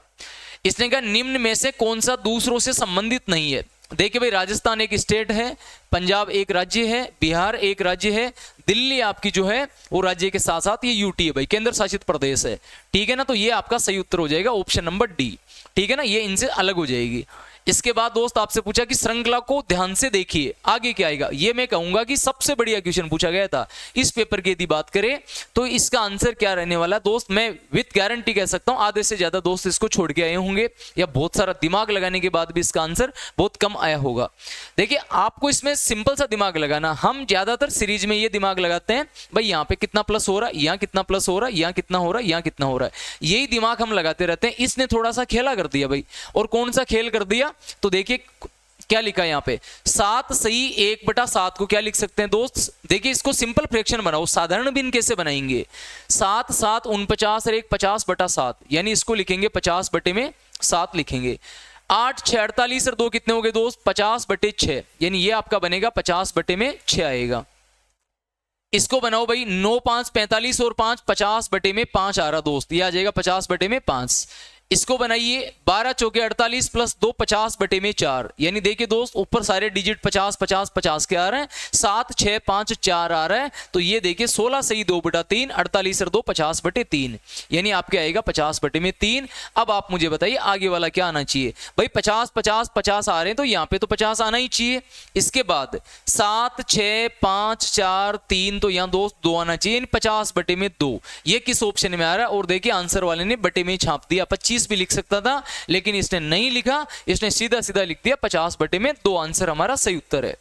इसने कहा निम्न में से कौन सा दूसरों से संबंधित नहीं है? देखिए भाई राजस्थान एक स्टेट है, पंजाब एक राज्य है, बिहार एक राज्य है, दिल्ली आपकी जो है वो राज्य के साथ साथ ये यूटी है भाई, केंद्र शासित प्रदेश है। ठीक है ना? तो ये आपका सही उत्तर हो जाएगा ऑप्शन नंबर डी। ठीक है ना? ये इनसे अलग हो जाएगी। इसके बाद दोस्त आपसे पूछा कि श्रृंखला को ध्यान से देखिए, आगे क्या आएगा? ये मैं कहूंगा कि सबसे बढ़िया क्वेश्चन पूछा गया था इस पेपर की। यदि बात करें तो इसका आंसर क्या रहने वाला है दोस्त? मैं विद गारंटी कह सकता हूं आधे से ज्यादा दोस्त इसको छोड़ के आए होंगे, या बहुत सारा दिमाग लगाने के बाद भी इसका आंसर बहुत कम आया होगा। देखिए आपको इसमें सिंपल सा दिमाग लगाना, हम ज्यादातर सीरीज में ये दिमाग लगाते हैं भाई यहाँ पे कितना प्लस हो रहा है, यहाँ कितना प्लस हो रहा है, यहाँ कितना हो रहा है, यहाँ कितना हो रहा है, यही दिमाग हम लगाते रहते हैं। इसने थोड़ा सा खेला कर दिया भाई। और कौन सा खेल कर दिया? तो देखिए क्या लिखा है यहाँ पे, 7 सही 1/7 को क्या लिख सकते हैं दोस्त? देखिए इसको सिंपल फ्रैक्शन बनाओ, साधारण भिन्न कैसे बनाएंगे? 7 7 49 और 1 50/7, यानी इसको लिखेंगे 50/7 लिखेंगे। 8 6 48 और 2 कितने हो गए दोस्त? 50/6, यानी ये आपका बनेगा 50/6 आएगा। इसको बनाओ भाई 9 5 45 और 5 50/5 आ रहा दोस्त, ये आ जाएगा 50/5। इसको बनाइए 12 चौके 48 प्लस 2 50/4, यानी देखिए दोस्त ऊपर सारे डिजिट 50 50 50 के आ रहे हैं। 7 6 5 4 आ रहा है, तो ये देखिए 16 सही 2/3, 48 और 2 50/3, यानी आपके आएगा 50/3। अब आप मुझे बताइए आगे वाला क्या आना चाहिए? भाई 50 50 50 आ रहे हैं तो यहाँ पे तो 50 आना ही चाहिए। इसके बाद 7 6 5 4 3, तो यहाँ दोस्त 2 आना चाहिए, 50/2। ये किस ऑप्शन में आ रहा है? और देखिए आंसर वाले ने बटे में छाप दिया। 25 भी लिख सकता था लेकिन इसने नहीं लिखा, इसने सीधा सीधा लिख दिया 50/2। आंसर हमारा सही उत्तर है।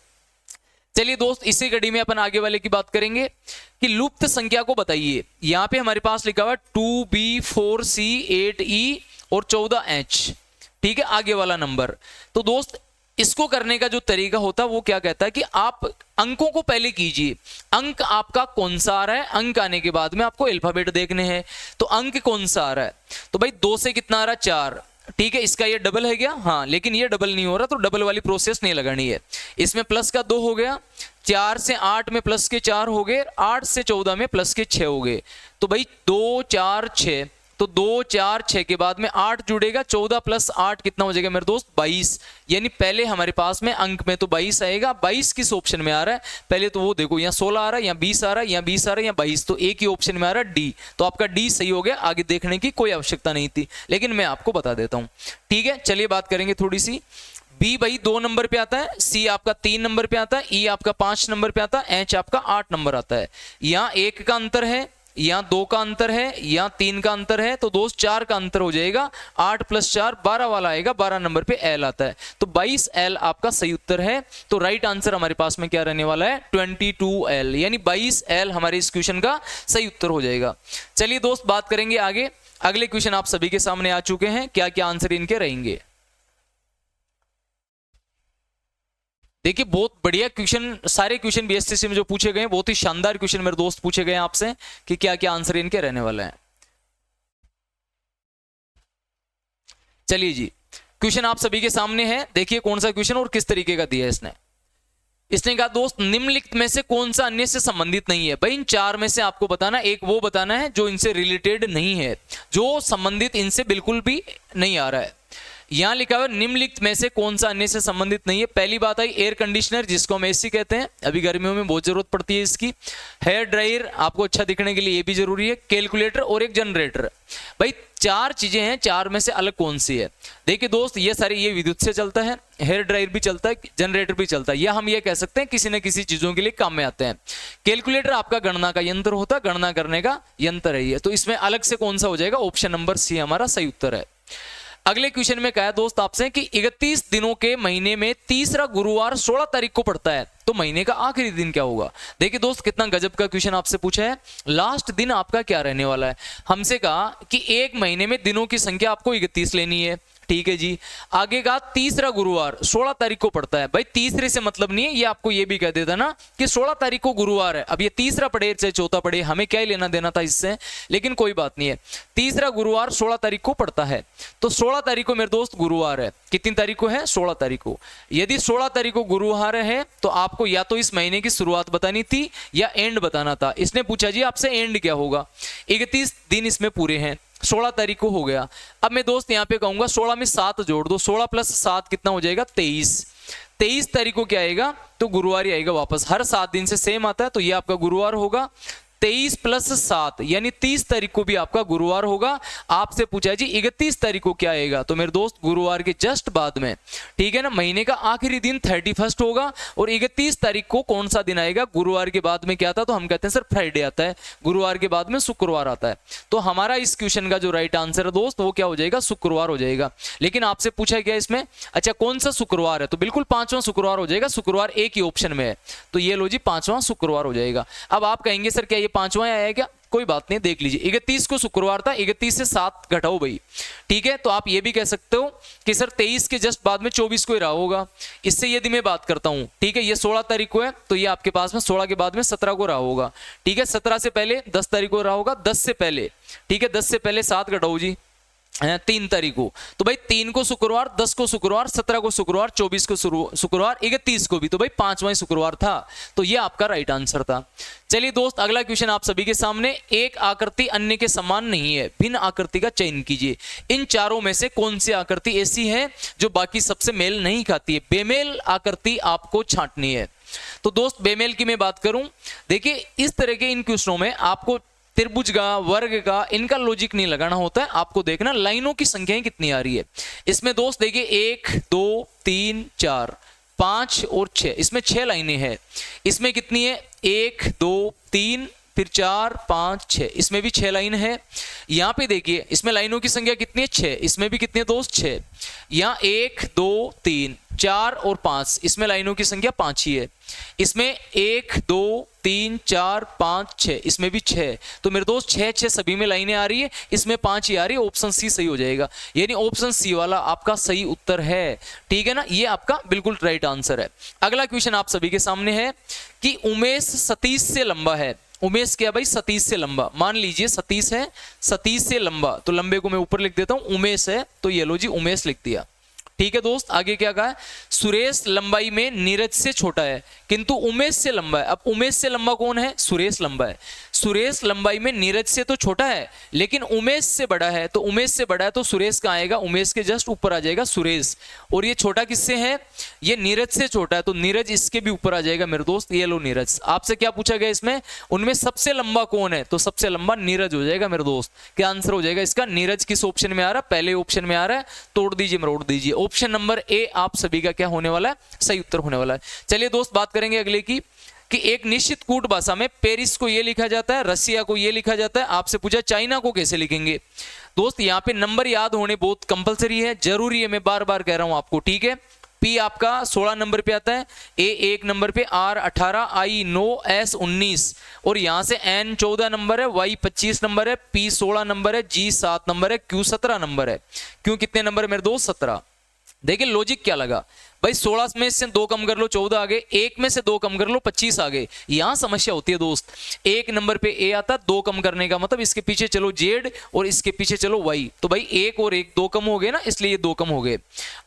चलिए दोस्त इसी कड़ी में अपन आगे वाले की बात करेंगे कि लुप्त संख्या को बताइए। यहां पे हमारे पास लिखा हुआ 2b 4c 8e और 14h। ठीक है, आगे वाला नंबर। तो दोस्त इसको करने का जो तरीका होता है वो क्या कहता है कि आप अंकों को पहले कीजिए। अंक आपका कौन सा आ रहा है? अंक आने के बाद में आपको अल्फाबेट देखने हैं। तो अंक कौन सा आ रहा है? तो भाई 2 से कितना आ रहा है? 4। ठीक है, इसका ये डबल है क्या? हाँ, लेकिन ये डबल नहीं हो रहा, तो डबल वाली प्रोसेस नहीं लगानी है। इसमें प्लस का 2 हो गया, 4 से 8 में प्लस के 4 हो गए, 8 से 14 में प्लस के 6 हो गए। तो भाई 2 4 6 तो 2 4 6 के बाद में 8 जुड़ेगा, 14 प्लस 8 कितना हो जाएगा मेरे दोस्त 22। यानी पहले हमारे पास में अंक में तो 22 आएगा। 22 किस ऑप्शन में आ रहा है, पहले तो वो देखो, यहाँ 16 आ रहा है, यहाँ 20 आ रहा है, यहाँ 20 आ रहा है, यहाँ 22, तो एक ही ऑप्शन में आ रहा है डी। तो आपका डी सही हो गया, आगे देखने की कोई आवश्यकता नहीं थी, लेकिन मैं आपको बता देता हूँ। ठीक है, चलिए बात करेंगे थोड़ी सी। बी भाई 2 नंबर पे आता है, सी आपका 3 नंबर पे आता है, ई आपका 5 नंबर पे आता है, एच आपका 8 नंबर आता है। यहाँ 1 का अंतर है, यहाँ 2 का अंतर है, यहाँ 3 का अंतर है, तो दोस्त 4 का अंतर हो जाएगा। 8 प्लस 4 12 वाला आएगा, 12 नंबर पे एल आता है, तो 22L आपका सही उत्तर है। तो राइट आंसर हमारे पास में क्या रहने वाला है 22L, यानी 22L हमारे इस क्वेश्चन का सही उत्तर हो जाएगा। चलिए दोस्त बात करेंगे आगे। अगले क्वेश्चन आप सभी के सामने आ चुके हैं, क्या क्या आंसर इनके रहेंगे। देखिए बहुत बढ़िया क्वेश्चन, सारे क्वेश्चन बीएसटीसी में जो पूछे गए हैं बहुत ही शानदार क्वेश्चन मेरे दोस्त पूछे गए हैं आपसे कि क्या क्या आंसर इनके रहने वाले हैं। चलिए जी, क्वेश्चन आप सभी के सामने है, देखिए कौन सा क्वेश्चन और किस तरीके का दिया है इसने। इसने कहा दोस्त निम्नलिखित में से कौन सा अन्य से संबंधित नहीं है। भाई इन 4 में से आपको बताना, एक वो बताना है जो इनसे रिलेटेड नहीं है, जो संबंधित इनसे बिल्कुल भी नहीं आ रहा है। यहां लिखा हुआ निम्नलिखित में से कौन सा अन्य से संबंधित नहीं है। पहली बात आई एयर कंडीशनर, जिसको हम एसी कहते हैं, अभी गर्मियों में बहुत जरूरत पड़ती है इसकी। हेयर ड्रायर आपको अच्छा दिखने के लिए ये भी जरूरी है। कैलकुलेटर और एक जनरेटर। भाई 4 चीजें हैं, 4 में से अलग कौन सी है। देखिए दोस्त ये सारी, ये विद्युत से चलता है, हेयर ड्रायर भी चलता है, जनरेटर भी चलता है, या हम ये कह सकते हैं किसी न किसी चीजों के लिए काम में आते हैं। कैलकुलेटर आपका गणना का यंत्र होता है, गणना करने का यंत्र है ये, तो इसमें अलग से कौन सा हो जाएगा, ऑप्शन नंबर सी हमारा सही उत्तर है। अगले क्वेश्चन में कहा दोस्त आपसे कि 31 दिनों के महीने में तीसरा गुरुवार 16 तारीख को पड़ता है, तो महीने का आखिरी दिन क्या होगा। देखिए दोस्त कितना गजब का क्वेश्चन आपसे पूछा है। लास्ट दिन आपका क्या रहने वाला है। हमसे कहा कि एक महीने में दिनों की संख्या आपको 31 लेनी है, ठीक है जी। आगे का तीसरा गुरुवार 16 तारीख को पड़ता है। भाई तीसरे से मतलब नहीं है, ये आपको ये भी कह देता ना कि 16 तारीख को गुरुवार है। अब ये तीसरा पड़े चाहे चौथा पड़े, हमें क्या ही लेना देना था इससे, लेकिन कोई बात नहीं है। तीसरा गुरुवार 16 तारीख को पड़ता है, तो 16 तारीख को मेरे दोस्त गुरुवार है। कितनी तारीख को है, 16 तारीख को। यदि 16 तारीख को गुरुवार है तो आपको या तो इस महीने की शुरुआत बतानी थी या एंड बताना था। इसने पूछा जी आपसे एंड क्या होगा। 31 दिन इसमें पूरे हैं, 16 तारीख को हो गया। अब मैं दोस्त यहां पे कहूंगा 16 में 7 जोड़ दो, 16 प्लस 7 कितना हो जाएगा 23। 23 तारीख को क्या आएगा, तो गुरुवार ही आएगा वापस। हर 7 दिन से सेम आता है, तो ये आपका गुरुवार होगा। 23 प्लस 7 यानी 30 तारीख को भी आपका गुरुवार होगा। आपसे पूछा जी 31 तारीख को क्या आएगा, तो मेरे दोस्त गुरुवार के जस्ट बाद में, ठीक है ना, महीने का आखिरी दिन 31 होगा। और 31 तारीख को कौन सा दिन आएगा, गुरुवार के बाद में क्या आता है, तो हम कहते हैं सर फ्राइडे आता है, गुरुवार के बाद में शुक्रवार आता है। तो हमारा इस क्वेश्चन का जो राइट आंसर है दोस्त वो क्या हो जाएगा, शुक्रवार हो जाएगा। लेकिन आपसे पूछा गया इसमें अच्छा कौन सा शुक्रवार है, तो बिल्कुल 5वां शुक्रवार हो जाएगा। शुक्रवार एक ही ऑप्शन में है, तो ये लो जी 5वां शुक्रवार हो जाएगा। अब आप कहेंगे सर क्या ये 5वां आया क्या, कोई बात नहीं, देख लीजिए 31 को शुक्रवार था, 31 से 7 घटाओ भाई, ठीक है। तो आप ये भी कह सकते हो कि सर 23 के जस्ट बाद में 24 को ही रहा होगा। इससे यदि मैं बात करता हूं, ठीक है, ये 16 तारीख को है, तो ये आपके पास में 16 के बाद में 17 को रहा होगा, ठीक है। 17 से पहले 10 तारीख को रहा होगा, 10 से पहले, ठीक है, 10 से पहले 7 घटाओ जी 3 तारीख को, तो भाई 3 को शुक्रवार, 10 को शुक्रवार, 17 को शुक्रवार, 24 को शुक्रवार, 31 को भी, तो भाई 5वां शुक्रवार था। तो ये आपका राइट आंसर था। चलिए दोस्त अगला क्वेश्चन आप सभी के सामने। एक आकृति अन्य के समान नहीं है, भिन्न आकृति का चयन कीजिए। इन चारों में से कौन सी आकृति ऐसी है जो बाकी सबसे मेल नहीं खाती है। बेमेल आकृति आपको छांटनी है। तो दोस्त बेमेल की मैं बात करूं, देखिए इस तरह के इन क्वेश्चनों में आपको त्रिभुज का, वर्ग का, इनका लॉजिक नहीं लगाना होता है, आपको देखना लाइनों की संख्याएं कितनी आ रही है। इसमें दोस्त देखिए 1 2 3 4 5 और 6, इसमें 6 लाइनें हैं। इसमें कितनी है, 1 2 3 फिर 4 5 6, इसमें भी 6 लाइन है। यहाँ पे देखिए इसमें लाइनों की संख्या कितनी है, 6, इसमें भी कितनी है दोस्त 6। यहाँ 1 2 3 4 और 5, इसमें लाइनों की संख्या 5 ही है। इसमें 1 2 3 4 5 6, इसमें भी 6। तो मेरे दोस्त 6 सभी में लाइनें आ रही है, इसमें 5 ही आ रही है। ऑप्शन सी सही हो जाएगा, यानी ऑप्शन सी वाला आपका सही उत्तर है, ठीक है ना, ये आपका बिल्कुल राइट आंसर है। अगला क्वेश्चन आप सभी के सामने है कि उमेश सतीश से लंबा है। उमेश क्या भाई, सतीश से लंबा। मान लीजिए सतीश है, सतीश से लंबा, तो लंबे को मैं ऊपर लिख देता हूं, उमेश है, तो ये लो जी उमेश लिख दिया, ठीक है दोस्त। आगे क्या कहा है, सुरेश लंबाई में नीरज से छोटा है किंतु उमेश से लंबा है। अब उमेश से लंबा कौन है, सुरेश लंबा है। सुरेश लंबाई में नीरज से तो छोटा है लेकिन उमेश से बड़ा है, तो उमेश से बड़ा है तो सुरेश कहाँ आएगा, उमेश के जस्ट ऊपर आ जाएगा सुरेश। और ये छोटा किससे है, ये नीरज से छोटा है तो नीरज इसके भी ऊपर आ जाएगा मेरे दोस्त। ये लो नीरज। आपसे क्या पूछा गया इसमें, उनमें सबसे लंबा कौन है, तो सबसे लंबा नीरज हो जाएगा मेरे दोस्त। क्या आंसर हो जाएगा इसका, नीरज किस ऑप्शन में आ रहा है, पहले ऑप्शन में आ रहा है, तोड़ दीजिए मरोड़ दीजिए। ऑप्शन नंबर ए आप सभी का क्या होने वाला है, सही उत्तर होने वाला है। चलिए दोस्त बात करेंगे अगले की, कि एक निश्चित कूट भाषा में पेरिस को यह लिखा जाता है, रसिया को यह लिखा जाता है। आपसे पूछा चाइना को कैसे लिखेंगे। दोस्त यहाँ पे नंबर याद होने बहुत कंपलसरी है, जरूरी है, मैं बार बार कह रहा हूं आपको, ठीक है। पी आपका 16 नंबर पे आता है, ए 1 नंबर पे, आर 18, आई 9, एस 19 और यहां से एन 14 नंबर है, वाई 25 नंबर है, पी 16 नंबर है, जी 7 नंबर है, क्यू 17 नंबर है। क्यों कितने नंबर मेरे दोस्त, 17। देखिए लॉजिक क्या लगा भाई, 16 में से 2 कम कर लो 14 आ गए, 1 में से 2 कम कर लो 25 आ गए। यहां समस्या होती है दोस्त, 1 नंबर पे ए आता, 2 कम करने का मतलब इसके पीछे चलो जेड और इसके पीछे चलो वाई, तो भाई 1 और 1 2 कम हो गए ना, इसलिए ये 2 कम हो गए।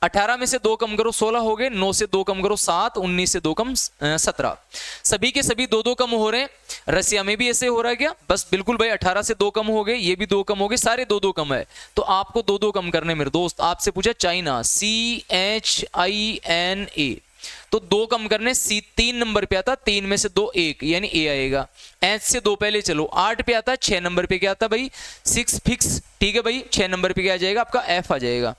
18 में से 2 कम करो 16 हो गए, 9 से 2 कम करो 7, 19 से 2 कम 17। सभी के सभी 2 2 कम हो रहे हैं। रसिया में भी ऐसे हो रहा है क्या, बस बिल्कुल भाई 18 से 2 कम हो गए, ये भी 2 कम हो गए, सारे 2 2 कम है, तो आपको 2 2 कम करने मेरे दोस्त। आपसे पूछा चाइना, CHINA, तो 2 कम करने, सी 3 नंबर पे आता, 3 में से 2 1 यानी ए आएगा। एच से 2 पहले चलो, 8 पे आता, 6 नंबर पे क्या आता भाई 6 फिक्स, ठीक है भाई 6 नंबर पे क्या आ जाएगा आपका एफ आ जाएगा।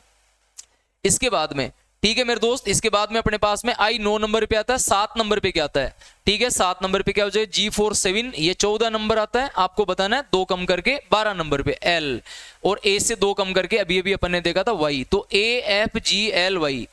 इसके बाद में ठीक है मेरे दोस्त, इसके बाद में अपने पास में आई 9 नंबर पे आता है, 7 नंबर पे क्या आता है, ठीक है 7 नंबर पे क्या हो जाएगा G4 7, ये 14 नंबर आता है। आपको बताना है 2 कम करके 12 नंबर पे L, और A से 2 कम करके अभी अभी अपन ने देखा था Y, तो AFGLY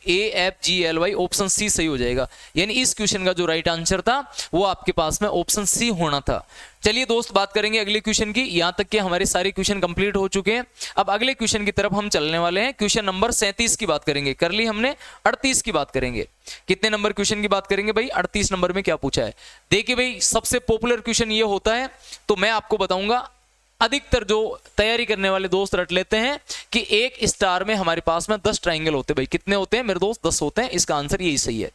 ऑप्शन सी सही हो जाएगा। यानी इस क्वेश्चन का जो राइट आंसर था वो आपके पास में ऑप्शन सी होना था। चलिए दोस्त बात करेंगे अगले क्वेश्चन की, यहां तक कि हमारे सारे क्वेश्चन कंप्लीट हो चुके हैं। अब अगले क्वेश्चन की तरफ हम चलने वाले हैं। क्वेश्चन नंबर 37 की बात करेंगे, कर ली हमने, 38 की बात करेंगे। कितने नंबर क्वेश्चन की बात करेंगे भाई, 38 नंबर में क्या पूछा है। देखिए भाई सबसे पॉपुलर क्वेश्चन ये होता है, तो मैं आपको बताऊंगा, अधिकतर जो तैयारी करने वाले दोस्त रट लेते हैं कि एक स्टार में हमारे पास में 10 ट्रायंगल होते हैं। भाई कितने होते हैं मेरे दोस्त, 10 होते हैं। इसका आंसर यही सही है।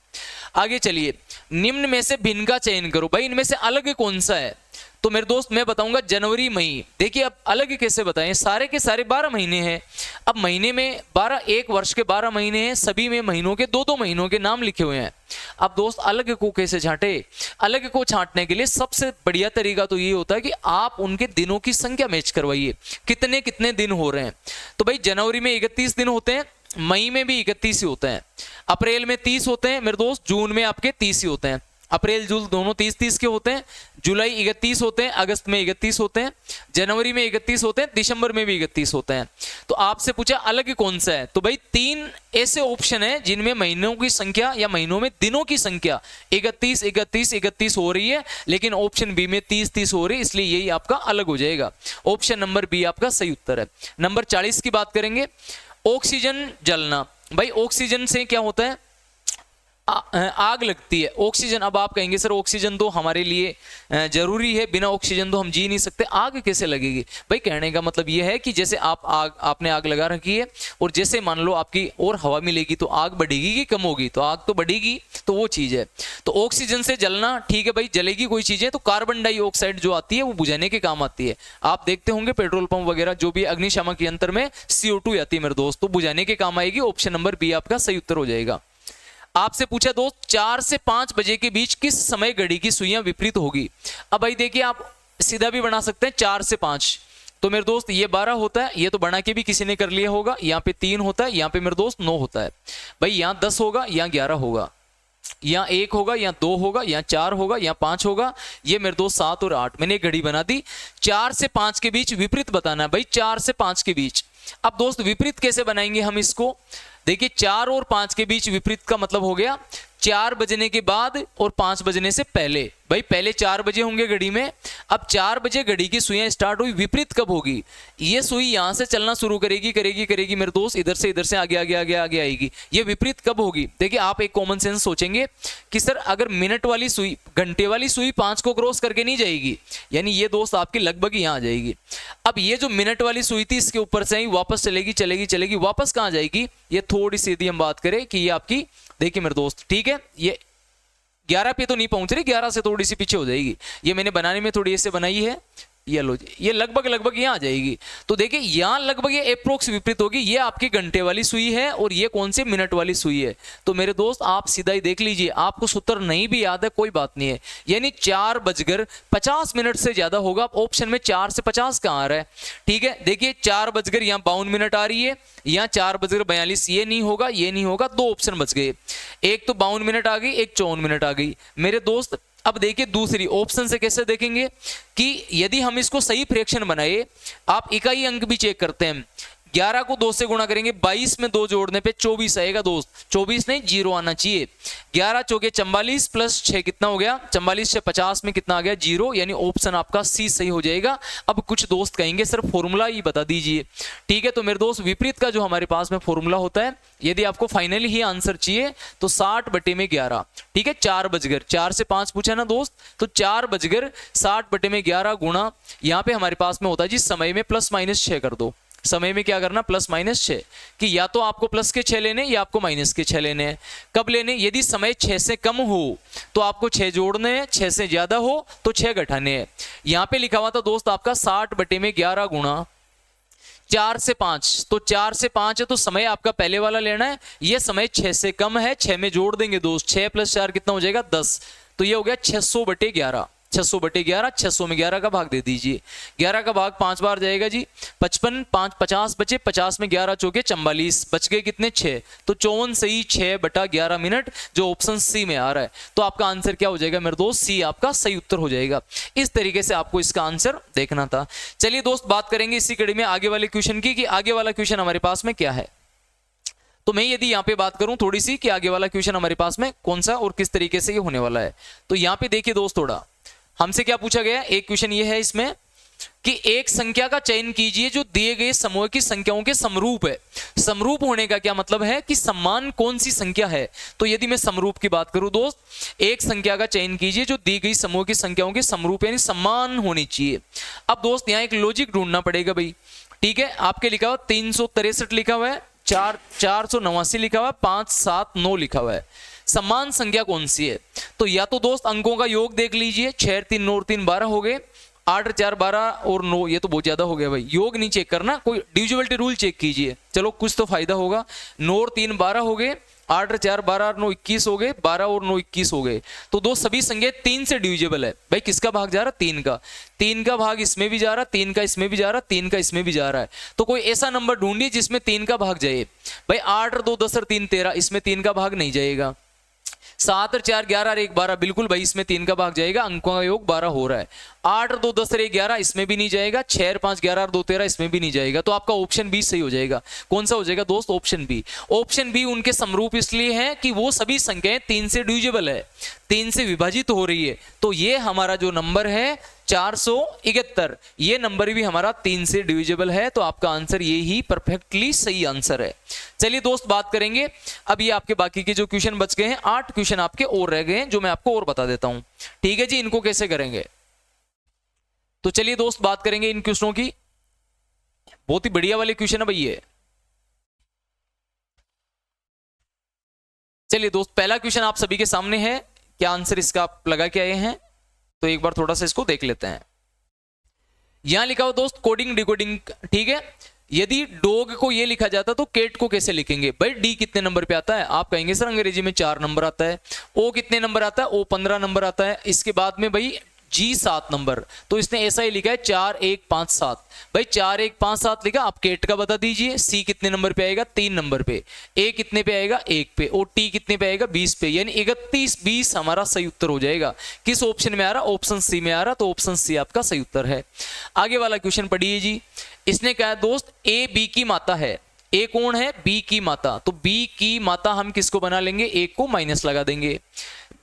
आगे चलिए, निम्न में से भिन्न का चयन करो। भाई इनमें से अलग कौन सा है, तो मेरे दोस्त मैं बताऊंगा जनवरी मई। देखिए अब अलग कैसे बताएं, सारे के सारे 12 महीने हैं। अब महीने में 12, एक वर्ष के 12 महीने हैं, सभी में महीनों के 2-2 महीनों के नाम लिखे हुए हैं। अब दोस्त अलग को कैसे छांटे, अलग को छांटने के लिए सबसे बढ़िया तरीका तो ये होता है कि आप उनके दिनों की संख्या मैच करवाइए, कितने कितने दिन हो रहे हैं। तो भाई जनवरी में 31 दिन होते हैं, मई में भी 31 ही होते हैं, अप्रैल में 30 होते हैं मेरे दोस्त, जून में आपके 30 ही होते हैं। अप्रैल जून दोनों 30-30 के होते हैं, जुलाई 31 होते हैं, अगस्त में 31 होते हैं, जनवरी में 31 होते हैं, दिसंबर में भी 31 होते हैं। तो आपसे पूछा अलग कौन सा है, तो भाई 3 ऐसे ऑप्शन है जिनमें महीनों की संख्या या महीनों में दिनों की संख्या 31 31 31 हो रही है, लेकिन ऑप्शन बी में 30 30 हो रही है, इसलिए यही आपका अलग हो जाएगा। ऑप्शन नंबर बी आपका सही उत्तर है। नंबर 40 की बात करेंगे, ऑक्सीजन जलना। भाई ऑक्सीजन से क्या होता है, आग लगती है। ऑक्सीजन, अब आप कहेंगे सर ऑक्सीजन तो हमारे लिए जरूरी है, बिना ऑक्सीजन तो हम जी नहीं सकते, आग कैसे लगेगी। भाई कहने का मतलब यह है कि जैसे आपने आग लगा रखी है और जैसे मान लो आपकी और हवा मिलेगी तो आग बढ़ेगी कि कम होगी, तो आग तो बढ़ेगी, तो वो चीज है। तो ऑक्सीजन से जलना, ठीक है भाई जलेगी कोई चीजें, तो कार्बन डाइऑक्साइड जो आती है वो बुझाने के काम आती है। आप देखते होंगे पेट्रोल पंप वगैरह जो भी अग्निशामक यंत्र में CO2 आती है मेरे दोस्त, तो बुझाने के काम आएगी। ऑप्शन नंबर बी आपका सही उत्तर हो जाएगा। आपसे पूछा दोस्त 4 से 5 बजे के बीच किस समय घड़ी की सुइयां विपरीत होगी। अब भाई देखिए आप सीधा भी बना सकते हैं 4 से 5, तो मेरे दोस्त ये 12 होता है, ये तो बना के भी किसी ने कर लिया होगा। यहाँ पे 3 होता है, यहाँ पे मेरे दोस्त 9 होता है। भाई यहाँ 10 होगा, यहाँ 11 होगा, यहाँ 1 होगा, यहाँ 2 होगा, यहाँ 4 होगा, यहाँ 5 होगा, ये मेरे दोस्त 7 और 8। मैंने एक घड़ी बना दी, 4 से 5 के बीच विपरीत बताना है भाई, 4 से 5 के बीच। अब दोस्त विपरीत कैसे बनाएंगे हम इसको, देखिए 4 और 5 के बीच विपरीत का मतलब हो गया 4 बजने के बाद और 5 बजने से पहले। भाई पहले 4 बजे होंगे घड़ी में, अब 4 बजे घड़ी की सुइयां स्टार्ट हुई, विपरीत कब होगी, ये सुई यहां से चलना शुरू करेगी मेरे दोस्त, इधर से आगे आएगी, ये विपरीत कब होगी। देखिए आप एक कॉमन सेंस सोचेंगे कि सर अगर मिनट वाली सुई, घंटे वाली सुई 5 को क्रॉस करके नहीं जाएगी, यानी ये दोस्त आपकी लगभग यहां आ जाएगी। अब ये जो मिनट वाली सुई थी इसके ऊपर से ही वापस चलेगी, वापस कहां जाएगी, ये थोड़ी सी यदि हम बात करें कि ये आपकी, देखिए मेरे दोस्त ठीक है, ये 11 पे तो नहीं पहुंच रही, 11 से थोड़ी सी पीछे हो जाएगी। ये मैंने बनाने में थोड़ी ऐसे बनाई है, ये लो जी, ये लगभग यहाँ आ जाएगी। तो देखिए यहाँ लगभग ये अप्रोक्स विपरीत होगी। ये आपकी घंटे वाली सुई है और ये कौन सी मिनट वाली सुई है। तो मेरे दोस्त आप सीधा ही देख लीजिए, आपको सूत्र नहीं भी याद है कोई बात नहीं है, यानी 4:50 से ज्यादा होगा। ऑप्शन में 4 से 50 कहाँ आ रहा है, ठीक है। देखिए 4 यहाँ 52 आ रही है, यहाँ 4:42, ये नहीं होगा, ये नहीं होगा, 2 ऑप्शन बच गए। एक तो 52 आ गई, एक 54 आ गई मेरे दोस्त। अब देखिए दूसरी ऑप्शन से कैसे देखेंगे कि यदि हम इसको सही फ्रैक्शन बनाए, आप इकाई अंक भी चेक करते हैं। 11 को 2 से गुणा करेंगे, 22 में 2 जोड़ने पे 24 आएगा दोस्त, 24 नहीं 0 आना चाहिए। 11 चौके 44 प्लस 6 कितना हो गया, 44 से 50 में कितना आ गया, 0, यानी ऑप्शन आपका सी सही हो जाएगा। अब कुछ दोस्त कहेंगे सर फॉर्मूला ही बता दीजिए, ठीक है। तो मेरे दोस्त विपरीत का जो हमारे पास में फॉर्मूला होता है, यदि आपको फाइनली ही आंसर चाहिए तो 60/11, ठीक है। 4 से 5 पूछा ना दोस्त, तो 4/60/11 गुणा यहाँ पे हमारे पास में होता है जी समय में +-6 कर दो। समय में क्या करना, +-6, कि या तो आपको प्लस के 6 लेने या आपको माइनस के 6 लेने हैं। कब लेने, यदि समय 6 से कम हो तो आपको 6 जोड़ने हैं, 6 से ज्यादा हो तो 6 घटाने हैं। यहाँ पे लिखा हुआ था दोस्त आपका 60/11 गुणा 4 से 5, तो 4 से 5 है तो समय आपका पहले वाला लेना है। ये समय 6 से कम है, 6 में जोड़ देंगे दोस्त, 6 + 4 कितना हो जाएगा, 10। तो ये हो गया 600/11, 600/11, 600 में 11 का भाग दे दीजिए। 11 का भाग 5 बार जाएगा जी, 55, 5 50 बचे, 50 में 11 चौके 44, बच गए कितने, 6। तो 54 सही 6/11 मिनट, जो ऑप्शन सी में आ रहा है। तो आपका आंसर क्या हो जाएगा मेरे दोस्त, सी आपका सही उत्तर हो जाएगा। इस तरीके से आपको इसका आंसर देखना था। चलिए दोस्त बात करेंगे इसी कड़ी में आगे वाले क्वेश्चन की, कि आगे वाला क्वेश्चन हमारे पास में क्या है। तो मैं यदि यहाँ पे बात करूं थोड़ी सी कि आगे वाला क्वेश्चन हमारे पास में कौन सा और किस तरीके से ये होने वाला है, तो यहाँ पे देखिए दोस्त, थोड़ा हमसे क्या पूछा गया, एक क्वेश्चन ये है इसमें कि एक संख्या का चयन कीजिए जो दिए गए समूह की संख्याओं के समरूप है। समरूप होने का क्या मतलब है कि समान कौन सी संख्या है। तो यदि मैं समरूप की बात करूं दोस्त, एक संख्या का चयन कीजिए जो दी गई समूह की संख्याओं के समरूप यानी समान होनी चाहिए। अब दोस्त यहाँ एक लॉजिक ढूंढना पड़ेगा भाई, ठीक है। आपके लिखा हुआ 363 लिखा हुआ है, 489 लिखा हुआ है, 5 7 9 लिखा हुआ है। समान संख्या कौन सी है, तो या तो दोस्त अंकों का योग देख लीजिए, 6 3 9 3 12 हो गए, 8 4 12 और 9, ये तो बहुत ज्यादा हो गया भाई। योग नहीं चेक करना, कोई डिविजिबिलिटी रूल चेक कीजिए, चलो कुछ तो फायदा होगा। 9 और 3 12 हो गए, 8 4 12 और 9 21 हो गए, 12 और 9 21 हो गए। तो दो सभी संख्या 3 से डिविजिबल है भाई। किसका भाग जा रहा, 3 का। 3 का भाग इसमें भी जा रहा, 3 का इसमें भी जा रहा, 3 का इसमें भी जा रहा है। तो कोई ऐसा नंबर ढूंढिए जिसमें 3 का भाग जाए भाई। 8 और 2 10 और 3 13, इसमें 3 का भाग नहीं जाएगा। 7 और 4 11 और 1 12, बिल्कुल भाई इसमें 3 का भाग जाएगा, अंकों का योग 12 हो रहा है। 8 और 2 10 और 1 11, इसमें भी नहीं जाएगा। 6 और 5 11 और 2 13, इसमें भी नहीं जाएगा। तो आपका ऑप्शन बी सही हो जाएगा। कौन सा हो जाएगा दोस्त, ऑप्शन बी। ऑप्शन बी उनके समरूप इसलिए है कि वो सभी संख्याएं 3 से डिविजिबल है, 3 से विभाजित हो रही है। तो ये हमारा जो नंबर है 471, ये नंबर भी हमारा 3 से डिविजिबल है। तो आपका आंसर ये ही परफेक्टली सही आंसर है। चलिए दोस्त बात करेंगे, अब ये आपके बाकी के जो क्वेश्चन बच गए हैं, 8 क्वेश्चन आपके और रह गए हैं जो मैं आपको और बता देता हूं, ठीक है जी। इनको कैसे करेंगे, तो चलिए दोस्त बात करेंगे इन क्वेश्चनों की। बहुत ही बढ़िया वाले क्वेश्चन है भाई ये। चलिए दोस्त पहला क्वेश्चन आप सभी के सामने है, क्या आंसर इसका आप लगा के आए हैं, तो एक बार थोड़ा सा इसको देख लेते हैं। यहां लिखा हो दोस्त कोडिंग डिकोडिंग, ठीक है। यदि डॉग को ये लिखा जाता तो कैट को कैसे लिखेंगे भाई। डी कितने नंबर पे आता है, आप कहेंगे सर अंग्रेजी में 4 नंबर आता है। ओ कितने नंबर आता है, ओ 15 नंबर आता है। इसके बाद में भाई जी 7 नंबर, तो इसने ऐसा ही लिखा है 4 1 5 7 भाई। 4 1 5 7 लिखा, आप केट का बता दीजिए। सी कितने नंबर पे आएगा, 3 नंबर पे। ए कितने पे आएगा, 1 पे। और टी कितने पे आएगा, 20 पे। यानी 31 20 हमारा सही उत्तर हो जाएगा। किस ऑप्शन में आ रहा, ऑप्शन सी में आ रहा, तो ऑप्शन सी आपका सही उत्तर है। आगे वाला क्वेश्चन पढ़िए जी। इसने कहा दोस्त ए बी की माता है। ए कौन है, बी की माता। तो बी की माता हम किसको बना लेंगे, एक को माइनस लगा देंगे।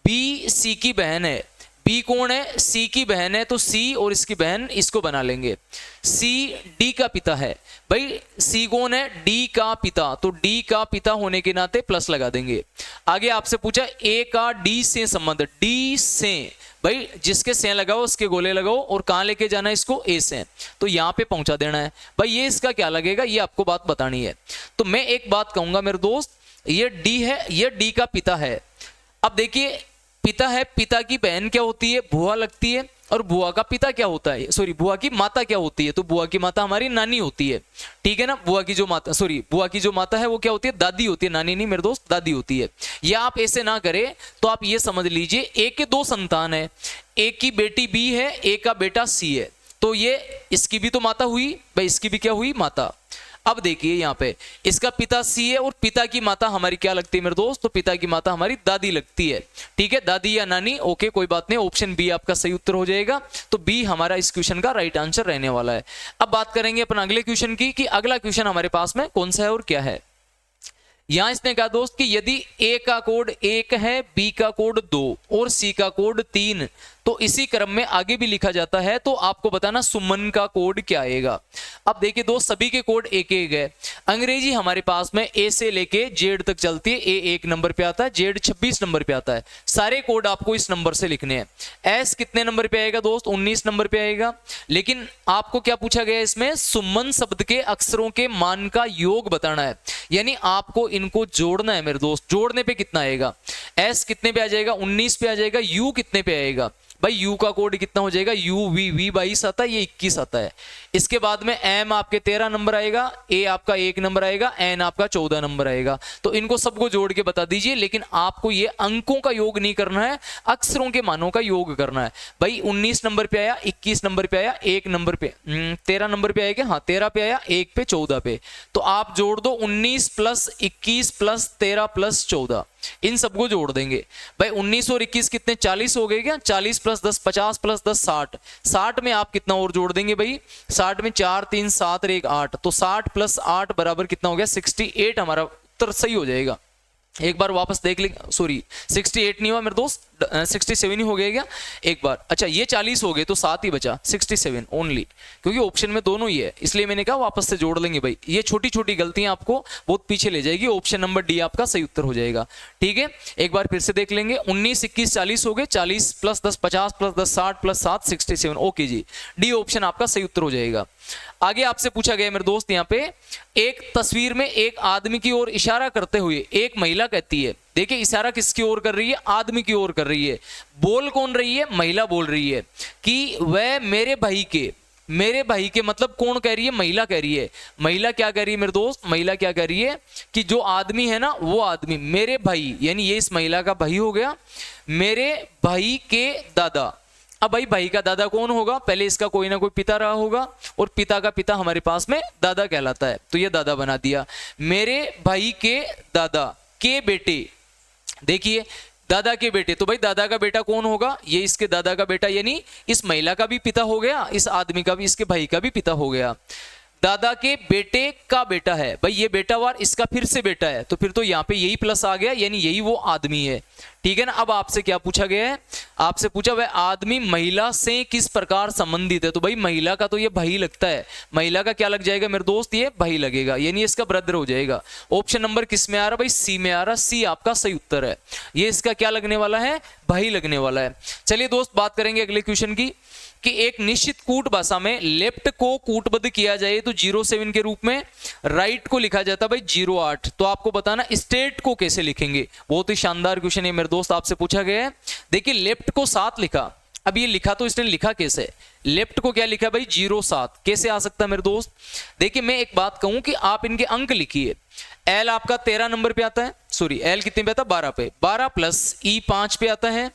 बी सी की बहन है। बी कौन है, सी की बहन है, तो सी और इसकी बहन इसको बना लेंगे। सी डी का पिता है भाई। सी कौन है, डी का पिता, तो डी का पिता होने के नाते प्लस लगा देंगे। आगे आपसे पूछा ए का डी से संबंध, डी से भाई जिसके से लगाओ उसके गोले लगाओ, और कहां लेके जाना है इसको, ए से, तो यहां पे पहुंचा देना है भाई। ये इसका क्या लगेगा, ये आपको बात बतानी है। तो मैं एक बात कहूंगा मेरे दोस्त, ये डी है, ये डी का पिता है। अब देखिए पिता है, पिता की बहन क्या होती है, बुआ लगती है, और बुआ का पिता क्या होता है, सॉरी बुआ की माता क्या होती है, तो बुआ की माता हमारी नानी होती है, ठीक है ना। बुआ की जो माता, सॉरी बुआ की जो माता है वो क्या होती है, दादी होती है, नानी नहीं मेरे दोस्त, दादी होती है। या आप ऐसे ना करें तो आप ये समझ लीजिए एक के दो संतान है, एक की बेटी बी है, एक का बेटा सी है, तो ये इसकी भी तो माता हुई भाई, इसकी भी क्या हुई, माता। अब देखिए यहाँ पे इसका पिता सी है और पिता की माता हमारी क्या लगती है मेरे दोस्त, तो पिता की माता हमारी दादी लगती है, ठीक है, दादी या नानी, ओके कोई बात नहीं, ऑप्शन बी आपका सही उत्तर हो जाएगा। तो बी हमारा इस क्वेश्चन का राइट आंसर रहने वाला है। अब बात करेंगे अपन अगले क्वेश्चन की कि अगला क्वेश्चन हमारे पास में कौन सा है और क्या है। यहां इसने कहा दोस्त कि यदि ए का कोड 1 है, बी का कोड 2 और सी का कोड 3, तो इसी क्रम में आगे भी लिखा जाता है, तो आपको बताना सुमन का कोड क्या आएगा। अब देखिए दोस्त सभी के कोड एक एक है। अंग्रेजी हमारे पास में ए से लेके जेड तक चलती है, ए 1 नंबर पे आता है, जेड 26 नंबर पे आता है, सारे कोड आपको इस नंबर से लिखने हैं। एस कितने नंबर पे आएगा दोस्त, 19 नंबर पे आएगा। लेकिन आपको क्या पूछा गया इसमें, सुमन शब्द के अक्षरों के मान का योग बताना है, यानी आपको इनको जोड़ना है मेरे दोस्त। जोड़ने पे कितना आएगा, एस कितने पे आ जाएगा, 19 पे आ जाएगा, यू कितने पे आएगा भाई, यू का कोड कितना हो जाएगा, यू वी, वी 22 आता है, ये 21 आता है। इसके बाद में एम आपके 13 नंबर आएगा, ए आपका 1 नंबर आएगा, एन आपका 14 नंबर आएगा। तो इनको सबको जोड़ के बता दीजिए, लेकिन आपको ये अंकों का योग नहीं करना है, अक्षरों के मानों का योग करना है। भाई 19 नंबर पे आया, 21 नंबर पे आया, 1 नंबर पे 13 नंबर पे आएगा, हाँ 13 पे आया, 1 पे 14 पे, तो आप जोड़ दो 19 प्लस 21 प्लस 13 प्लस 14, इन सबको जोड़ देंगे। भाई 19 और 21 कितने, 40 हो गए क्या, 40 प्लस 10 50 प्लस 10 60, 60 में आप कितना और जोड़ देंगे भाई, 60 में 4 3 7 और 1 8, तो 60 प्लस 8 बराबर कितना हो गया, 68 हमारा उत्तर सही हो जाएगा। एक बार वापस देख ले, सॉरी 68 नहीं हुआ मेरे दोस्त, 67 ही हो गया क्या एक बार, अच्छा ये 40 हो गए तो 7 ही बचा, 67 ओनली, क्योंकि ऑप्शन में दोनों ही है, इसलिए मैंने कहा वापस से जोड़ लेंगे भाई। ये छोटी छोटी गलतियां आपको बहुत पीछे ले जाएगी, ऑप्शन नंबर डी आपका सही उत्तर हो जाएगा, ठीक है। एक बार फिर से देख लेंगे, 19 21 40 हो गए, 40 प्लस 10 50 प्लस 10 60 प्लस 7 67, ओके जी, डी ऑप्शन आपका सही उत्तर हो जाएगा। आगे आपसे पूछा गया मेरे दोस्त, यहाँ पे एक तस्वीर में एक आदमी की ओर इशारा करते हुए एक महिला कहती है, देखिए इशारा किसकी ओर कर रही है, आदमी की ओर कर रही है, बोल कौन रही है, महिला बोल रही है कि वह मेरे भाई के मतलब कौन कह रही है, महिला कह रही है। महिला क्या कह रही है मेरे दोस्त, महिला क्या कह रही है कि जो आदमी है ना, वो आदमी मेरे भाई, यानी ये इस महिला का भाई हो गया, मेरे भाई के दादा। अब भाई का दादा कौन होगा, पहले इसका कोई ना कोई पिता रहा होगा, और पिता का पिता हमारे पास में दादा कहलाता है, तो ये दादा बना दिया। मेरे भाई के दादा के बेटे, देखिए दादा के बेटे, तो भाई दादा का बेटा कौन होगा, ये इसके दादा का बेटा, यानी इस महिला का भी पिता हो गया, इस आदमी का भी, इसके भाई का भी पिता हो गया। दादा के बेटे का बेटा है, भाई ये बेटा वार इसका फिर से बेटा है, तो फिर तो यहाँ पे यही प्लस आ गया, यानी यही वो आदमी है, ठीक है ना। अब आपसे क्या पूछा गया है, आपसे पूछा वह आदमी महिला से किस प्रकार संबंधित है, तो भाई महिला का तो ये भाई लगता है, महिला का क्या लग जाएगा मेरे दोस्त, ये भाई लगेगा, यानी इसका ब्रदर हो जाएगा। ऑप्शन नंबर किस में आ रहा भाई, सी में आ रहा, सी आपका सही उत्तर है, ये इसका क्या लगने वाला है, भाई लगने वाला है। चलिए दोस्त बात करेंगे अगले क्वेश्चन की कि एक निश्चित कूट भाषा में लेफ्ट को कूटबद्ध किया जाए तो 07 के रूप में, राइट को लिखा जाता है भाई 08, तो आपको बताना स्टेट को कैसे लिखेंगे। बहुत ही शानदार क्वेश्चन है मेरे दोस्त, आपसे पूछा गया है। देखिए लेफ्ट को 7 लिखा, अब ये लिखा तो इसने लिखा कैसे, लेफ्ट को क्या लिखा भाई 07, कैसे आ सकता है मेरे दोस्त। देखिए मैं एक बात कहूं कि आप इनके अंक लिखिए, एल आपका 13 नंबर पे आता है, सॉरी एल कितने पे आता है 12 पे, 12 प्लस ई 5 पे आता है,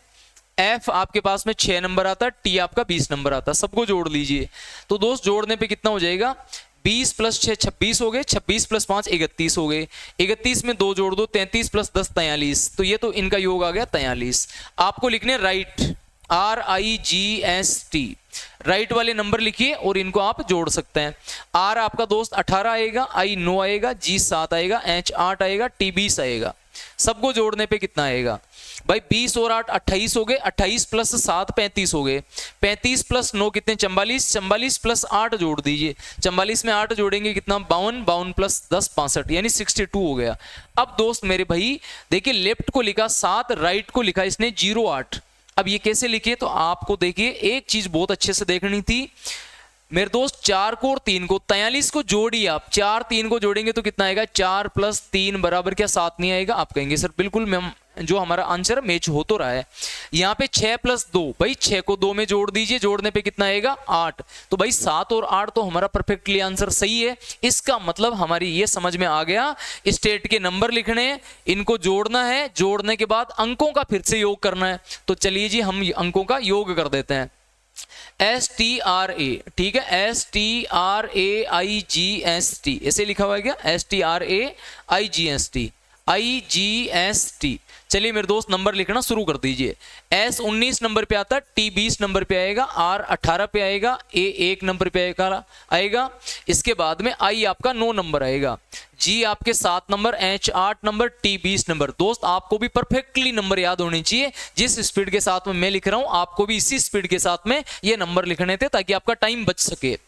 एफ आपके पास में 6 नंबर आता है, टी आपका 20 नंबर आता है, सबको जोड़ लीजिए। तो दोस्त जोड़ने पे कितना हो जाएगा, 20 प्लस 6 26 हो गए, 26 प्लस 5 31 हो गए, 31 में 2 जोड़ दो, 33 प्लस 10 43, तो ये तो इनका योग आ गया 43। आपको लिखने राइट, RIGST, राइट वाले नंबर लिखिए और इनको आप जोड़ सकते हैं। R आपका दोस्त 18 आएगा, I 9 आएगा, G 7 आएगा, H 8 आएगा, T 20 आएगा, सबको जोड़ने पे कितना आएगा भाई 20 और 8 28 हो गए, 28 प्लस 7 35 हो गए, 35 प्लस 9 कितने 44, 44 प्लस 8 जोड़ दीजिए, 44 में 8 जोड़ेंगे कितना 52, 52 प्लस 10 65, यानी 62 हो गया। अब दोस्त मेरे भाई देखिए लेफ्ट को लिखा 7, राइट को लिखा इसने 08, अब ये कैसे लिखे, तो आपको देखिए एक चीज बहुत अच्छे से देखनी थी मेरे दोस्त, 4 को और 3 को 43 को जोड़िए आप, 4 3 को जोड़ेंगे तो कितना आएगा 4 प्लस 3 बराबर क्या 7 नहीं आएगा, आप कहेंगे सर बिल्कुल मैम जो हमारा आंसर मैच हो तो रहा है। यहाँ पे 6 + 2, भाई 6 को 2 में जोड़ दीजिए, जोड़ने पे कितना आएगा 8। तो भाई 7 और 8 तो हमारा परफेक्टली आंसर सही है। इसका मतलब हमारी ये समझ में आ गया, स्टेट के नंबर लिखने हैं, इनको जोड़ना है, जोड़ने के बाद अंकों का फिर से योग करना है। तो चलिए जी हम अंकों का योग कर देते हैं। STRA, ठीक है, STRAIGST ऐसे लिखा हुआ है क्या, STRAIGST। चलिए मेरे दोस्त नंबर लिखना शुरू कर दीजिए। S 19 नंबर पे आता है, T 20 नंबर पे आएगा, R 18 पे आएगा, A 1 नंबर पे आएगा। इसके बाद में I आपका 9 नंबर आएगा, G आपके 7 number, H 8 number, T 20 number. दोस्त आपको भी परफेक्टली नंबर याद होने चाहिए। जिस स्पीड के साथ में मैं लिख रहा हूं आपको भी इसी स्पीड के साथ में ये नंबर लिखने थे ताकि आपका टाइम बच सके।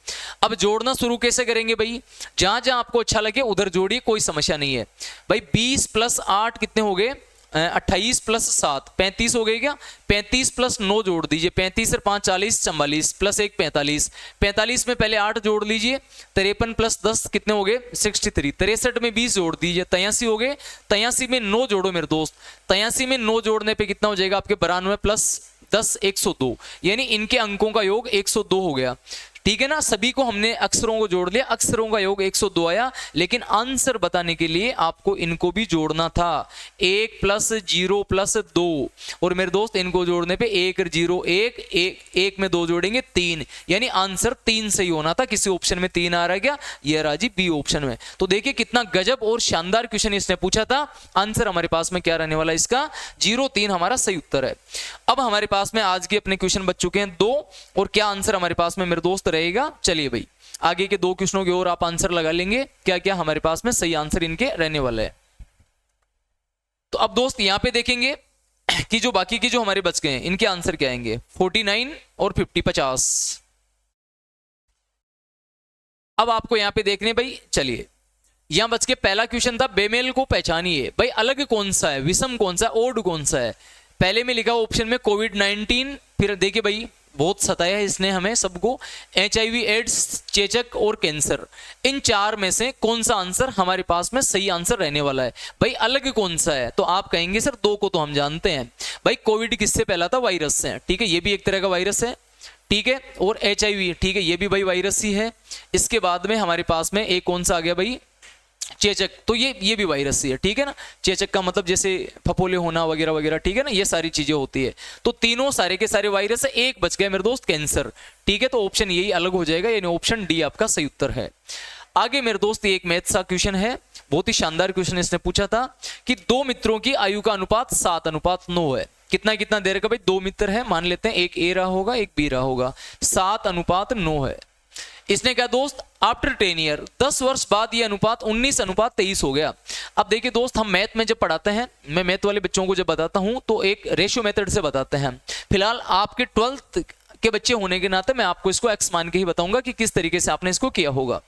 अब जोड़ना शुरू कैसे करेंगे भाई, जहां जहां आपको अच्छा लगे उधर जोड़िए, कोई समस्या नहीं है। भाई 20 + 8 कितने हो गए, 28 + 7 35 हो गए क्या, 35 + 9 जोड़ दीजिए, 35 और 5 40 44 + 1 45। 45 में पहले 8 जोड़ लीजिए, 53 + 10 कितने हो गए 63। 63 में 20 जोड़ दीजिए, 83 हो गए। 83 में 9 जोड़ो मेरे दोस्त, 83 में 9 जोड़ने पे कितना हो जाएगा आपके 92 + 10 102, यानी इनके अंकों का योग 102 हो गया। ठीक है ना, सभी को हमने अक्षरों को जोड़ लिया, अक्षरों का योग 102 आया। लेकिन आंसर बताने के लिए आपको इनको भी जोड़ना था, 1 + 0 + 2, और मेरे दोस्त इनको जोड़ने पे 1 0 1 1 में 2 जोड़ेंगे 3, यानी आंसर 3 सही होना था। किसी ऑप्शन में 3 आ रहा है क्या, ये रहा जी बी ऑप्शन में। तो देखिए कितना गजब और शानदार क्वेश्चन इसने पूछा था। आंसर हमारे पास में क्या रहने वाला है इसका, 0 3 हमारा सही उत्तर है। अब हमारे पास में आज के अपने क्वेश्चन बच चुके हैं 2, और क्या आंसर हमारे पास में मेरे दोस्त रहेगा। चलिए भाई आगे के 2 क्वेश्चनों के और आप आंसर लगा लेंगे, क्या क्या हमारे पास में सही आंसर इनके रहने वाले हैं। तो अब दोस्त यहां पे देखेंगे कि जो बाकी के जो हमारे बच गए हैं इनके आंसर क्या आएंगे, 49 और 50 50। अब आपको यहां पे देखने भाई, चलिए यहां बच के पहला क्वेश्चन था बेमेल को पहचानिए। भाई अलग कौन सा है, विषम कौन सा, ओड कौन सा है। पहले में लिखा ऑप्शन में कोविड-19, फिर देखिए भाई बहुत सताया है इसने हमें सबको, HIV एड्स, चेचक और कैंसर। इन 4 में से कौन सा आंसर हमारे पास में सही आंसर रहने वाला है। भाई अलग कौन सा है, तो आप कहेंगे सर 2 को तो हम जानते हैं। भाई कोविड किससे पहला था, वायरस से, ठीक है, ये भी एक तरह का वायरस है, ठीक है, और HIV, ठीक है, ये भी भाई वायरस ही है। इसके बाद में हमारे पास में एक कौन सा आ गया भाई, चेचक, तो ये भी वायरस ही है, ठीक है ना। चेचक का मतलब जैसे फफोले होना वगैरह वगैरह, ठीक है ना, ये सारी चीजें होती है। तो तीनों सारे के सारे वायरस है, एक बच गया मेरे दोस्त कैंसर, ठीक है। तो ऑप्शन यही अलग हो जाएगा, यानी ऑप्शन डी आपका सही उत्तर है। आगे मेरे दोस्त एक मैथ सा क्वेश्चन है, बहुत ही शानदार क्वेश्चन इसने पूछा था कि 2 मित्रों की आयु का अनुपात 7:9 है। कितना कितना देर का भाई, 2 मित्र है, मान लेते हैं एक ए रहा होगा एक बी रहा होगा, 7:9 है। इसने क्या दोस्त, आफ्टर 10 ईयर, 10 वर्ष बाद ये अनुपात 19:23 हो गया। अब देखिए दोस्त, हम मैथ में जब पढ़ाते हैं, मैं मैथ वाले बच्चों को जब बताता हूं तो एक रेशियो मेथड से बताते हैं। फिलहाल आपके 12th के बच्चे होने के नाते मैं आपको इसको x मान के ही बताऊंगा कि किस तरीके से आपने इसको किया होगा,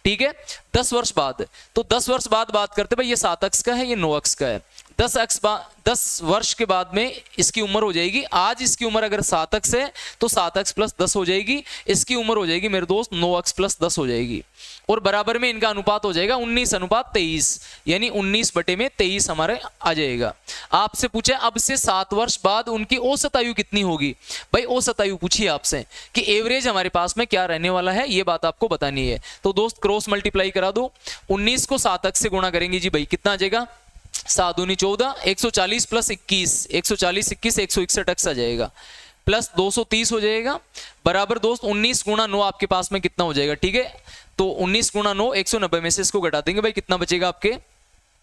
ठीक है। 10 वर्ष बाद, तो 10 वर्ष बाद बात करते भाई, ये 7x का है, ये 9x का है। 10 वर्ष के बाद में इसकी उम्र हो जाएगी, आज इसकी उम्र अगर 7x है तो 7x + 10 हो जाएगी, इसकी उम्र हो जाएगी मेरे दोस्त 9x + 10 हो जाएगी, और बराबर में इनका अनुपात हो जाएगा 19:23, यानी 19/23 हमारे आ जाएगा। आपसे पूछे अब से 7 वर्ष बाद उनकी औसत आयु कितनी होगी। भाई औसत आयु पूछिए आपसे कि एवरेज हमारे पास में क्या रहने वाला है, ये बात आपको बतानी है। तो दोस्त क्रॉस मल्टीप्लाई करा दो, 19 को 7x से गुणा करेंगे जी भाई, कितना आ जाएगा, 7 दूनी 14, 140 + 21, 140 21 161x आ जाएगा, प्लस 230 हो जाएगा, बराबर दोस्त 19 × 9 आपके पास में कितना हो जाएगा, ठीक है। तो 19 × 9 190 में से इसको घटा देंगे भाई, कितना बचेगा आपके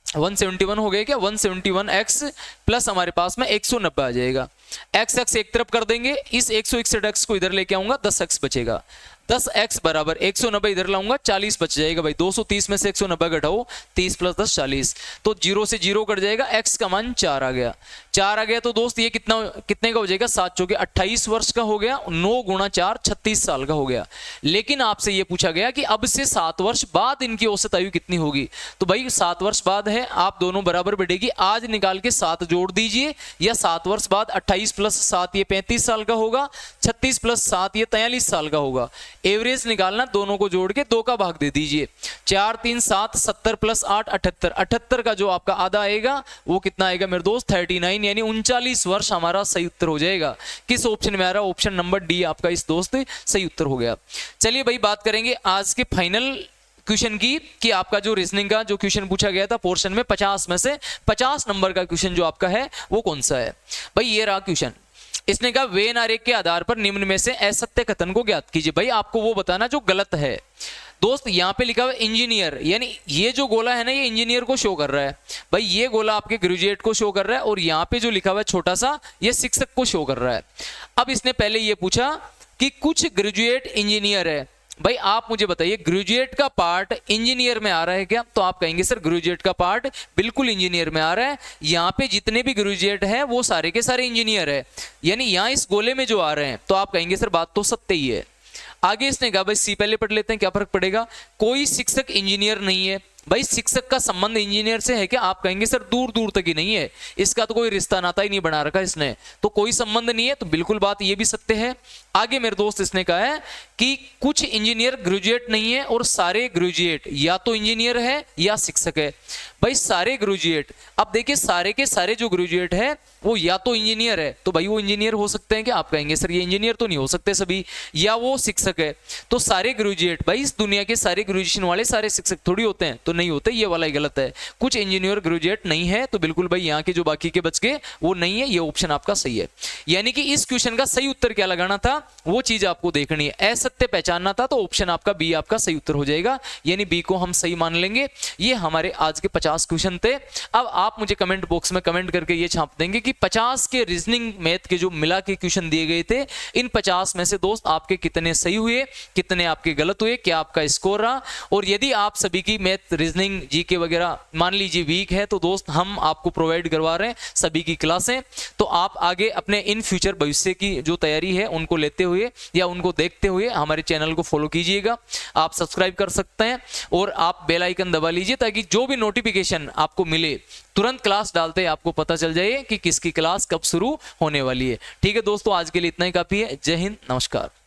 171 हो गया क्या, 171x प्लस हमारे पास में 190 आ जाएगा। x एक तरफ कर देंगे, इस 161x को इधर लेके आऊंगा, 10x बचेगा। 10x बराबर 190 इधर लाऊंगा, 40 बच जाएगा भाई। 230 में से 190 घटाओ, 30 + 10 40, तो 0 से 0 कट जाएगा, x का मान 4 आ गया। 4 आ गया तो दोस्त ये कितने का हो जाएगा, 7 चौके 28 वर्ष का हो गया, 9 × 4 36 साल का हो गया। लेकिन आपसे ये पूछा गया कि अब से 7 वर्ष बाद इनकी औसत आयु कितनी होगी। तो भाई 7 वर्ष बाद है, आप दोनों बराबर बढ़ेगी, आज निकाल के 7 जोड़ दीजिए, या 7 वर्ष बाद 28 28 प्लस 7 ये 35 साल का होगा, 36 प्लस 7 ये 43 साल का होगा। एवरेज निकालना, दोनों को जोड़ के 2 का भाग दे दीजिए। 4 3 7, 70 प्लस 8 78, 78 का जो आपका आधा आएगा वो कितना आएगा मेरे दोस्त 39, यानी 39 वर्ष हमारा सही उत्तर हो जाएगा। किस ऑप्शन में आ रहा है? ऑप्शन नंबर डी आपका इस दोस्त सही उत्तर हो गया। चलिए भाई बात करेंगे आज के फाइनल क्वेश्चन की कि आपका जो रीजनिंग का जो क्वेश्चन पूछा गया था पोर्शन में 50 में से 50 नंबर का क्वेश्चन जो आपका है वो कौन सा है। भाई ये रहा क्वेश्चन। इसने कहा वेन आरेख के आधार पर निम्न में से असत्य कथन को ज्ञात कीजिए। भाई आपको वो बताना जो गलत है। दोस्त यहाँ पे लिखा हुआ इंजीनियर, यानी ये जो गोला है ना ये इंजीनियर को शो कर रहा है। भाई ये गोला आपके ग्रेजुएट को शो कर रहा है और यहाँ पे जो लिखा हुआ है छोटा सा ये शिक्षक को शो कर रहा है। अब इसने पहले ये पूछा कि कुछ ग्रेजुएट इंजीनियर है। भाई आप मुझे बताइए ग्रेजुएट का पार्ट इंजीनियर में आ रहा है क्या? तो आप कहेंगे सर ग्रेजुएट का पार्ट बिल्कुल इंजीनियर में आ रहा है। यहाँ पे जितने भी ग्रेजुएट हैं वो सारे के सारे इंजीनियर है, यानी यहाँ इस गोले में जो आ रहे हैं। तो आप कहेंगे सर बात तो सत्य ही है। आगे इसने कहा भाई सी पहले पढ़ लेते हैं क्या फर्क पड़ेगा। कोई शिक्षक इंजीनियर नहीं है। भाई शिक्षक का संबंध इंजीनियर से है क्या? आप कहेंगे सर दूर दूर तक ही नहीं है, इसका तो कोई रिश्ता नाता ही नहीं बना रखा इसने, तो कोई संबंध नहीं है। तो बिल्कुल बात ये भी सत्य है। आगे मेरे दोस्त इसने कहा है कि कुछ इंजीनियर ग्रेजुएट नहीं है और सारे ग्रेजुएट या तो इंजीनियर है या शिक्षक है। भाई सारे ग्रेजुएट, अब देखिए सारे के सारे जो ग्रेजुएट है वो या तो इंजीनियर है, तो भाई वो इंजीनियर हो सकते हैं क्या? आप कहेंगे सर ये इंजीनियर तो नहीं हो सकते सभी, या वो शिक्षक है। तो सारे ग्रेजुएट, भाई इस दुनिया के सारे ग्रेजुएशन वाले सारे शिक्षक थोड़ी होते हैं, तो नहीं होते, ये वाला ही गलत है। कुछ इंजीनियर ग्रेजुएट नहीं है, तो बिल्कुल भाई यहाँ के जो बाकी के बच गए वो नहीं है, ये ऑप्शन आपका सही है। यानी कि इस क्वेश्चन का सही उत्तर क्या लगाना था वो चीज आपको देखनी है, असत्य पहचानना था, तो ऑप्शन आपका बी आपका सही उत्तर हो जाएगा, यानी बी को हम सही मान लेंगे। ये हमारे आज के 50 क्वेश्चन थे। अब आप मुझे कमेंट बॉक्स में कमेंट करके ये छाप देंगे कि 50 के रीजनिंग मैथ के जो मिला के क्वेश्चन दिए गए थे, इन 50 में से दोस्त आपके कितने सही हुए, कितने आपके गलत हुए, क्या आपका स्कोर रहा। और यदि आप सभी की मैथ रीजनिंग जीके वगैरह मान लीजिए वीक है, तो दोस्त हम आपको प्रोवाइड करवा रहे हैं सभी की क्लासें, तो आप आगे अपने इन फ्यूचर भविष्य की जो तैयारी है उनको लेते हुए या उनको देखते हुए हमारे चैनल को फॉलो कीजिएगा। आप सब्सक्राइब कर सकते हैं और आप बेल आइकन दबा लीजिए ताकि जो भी नोटिफिकेशन आपको मिले तुरंत क्लास डालते ही आपको पता चल जाए कि किसकी क्लास कब शुरू होने वाली है। ठीक है दोस्तों, आज के लिए इतना ही काफी है। जय हिंद, नमस्कार।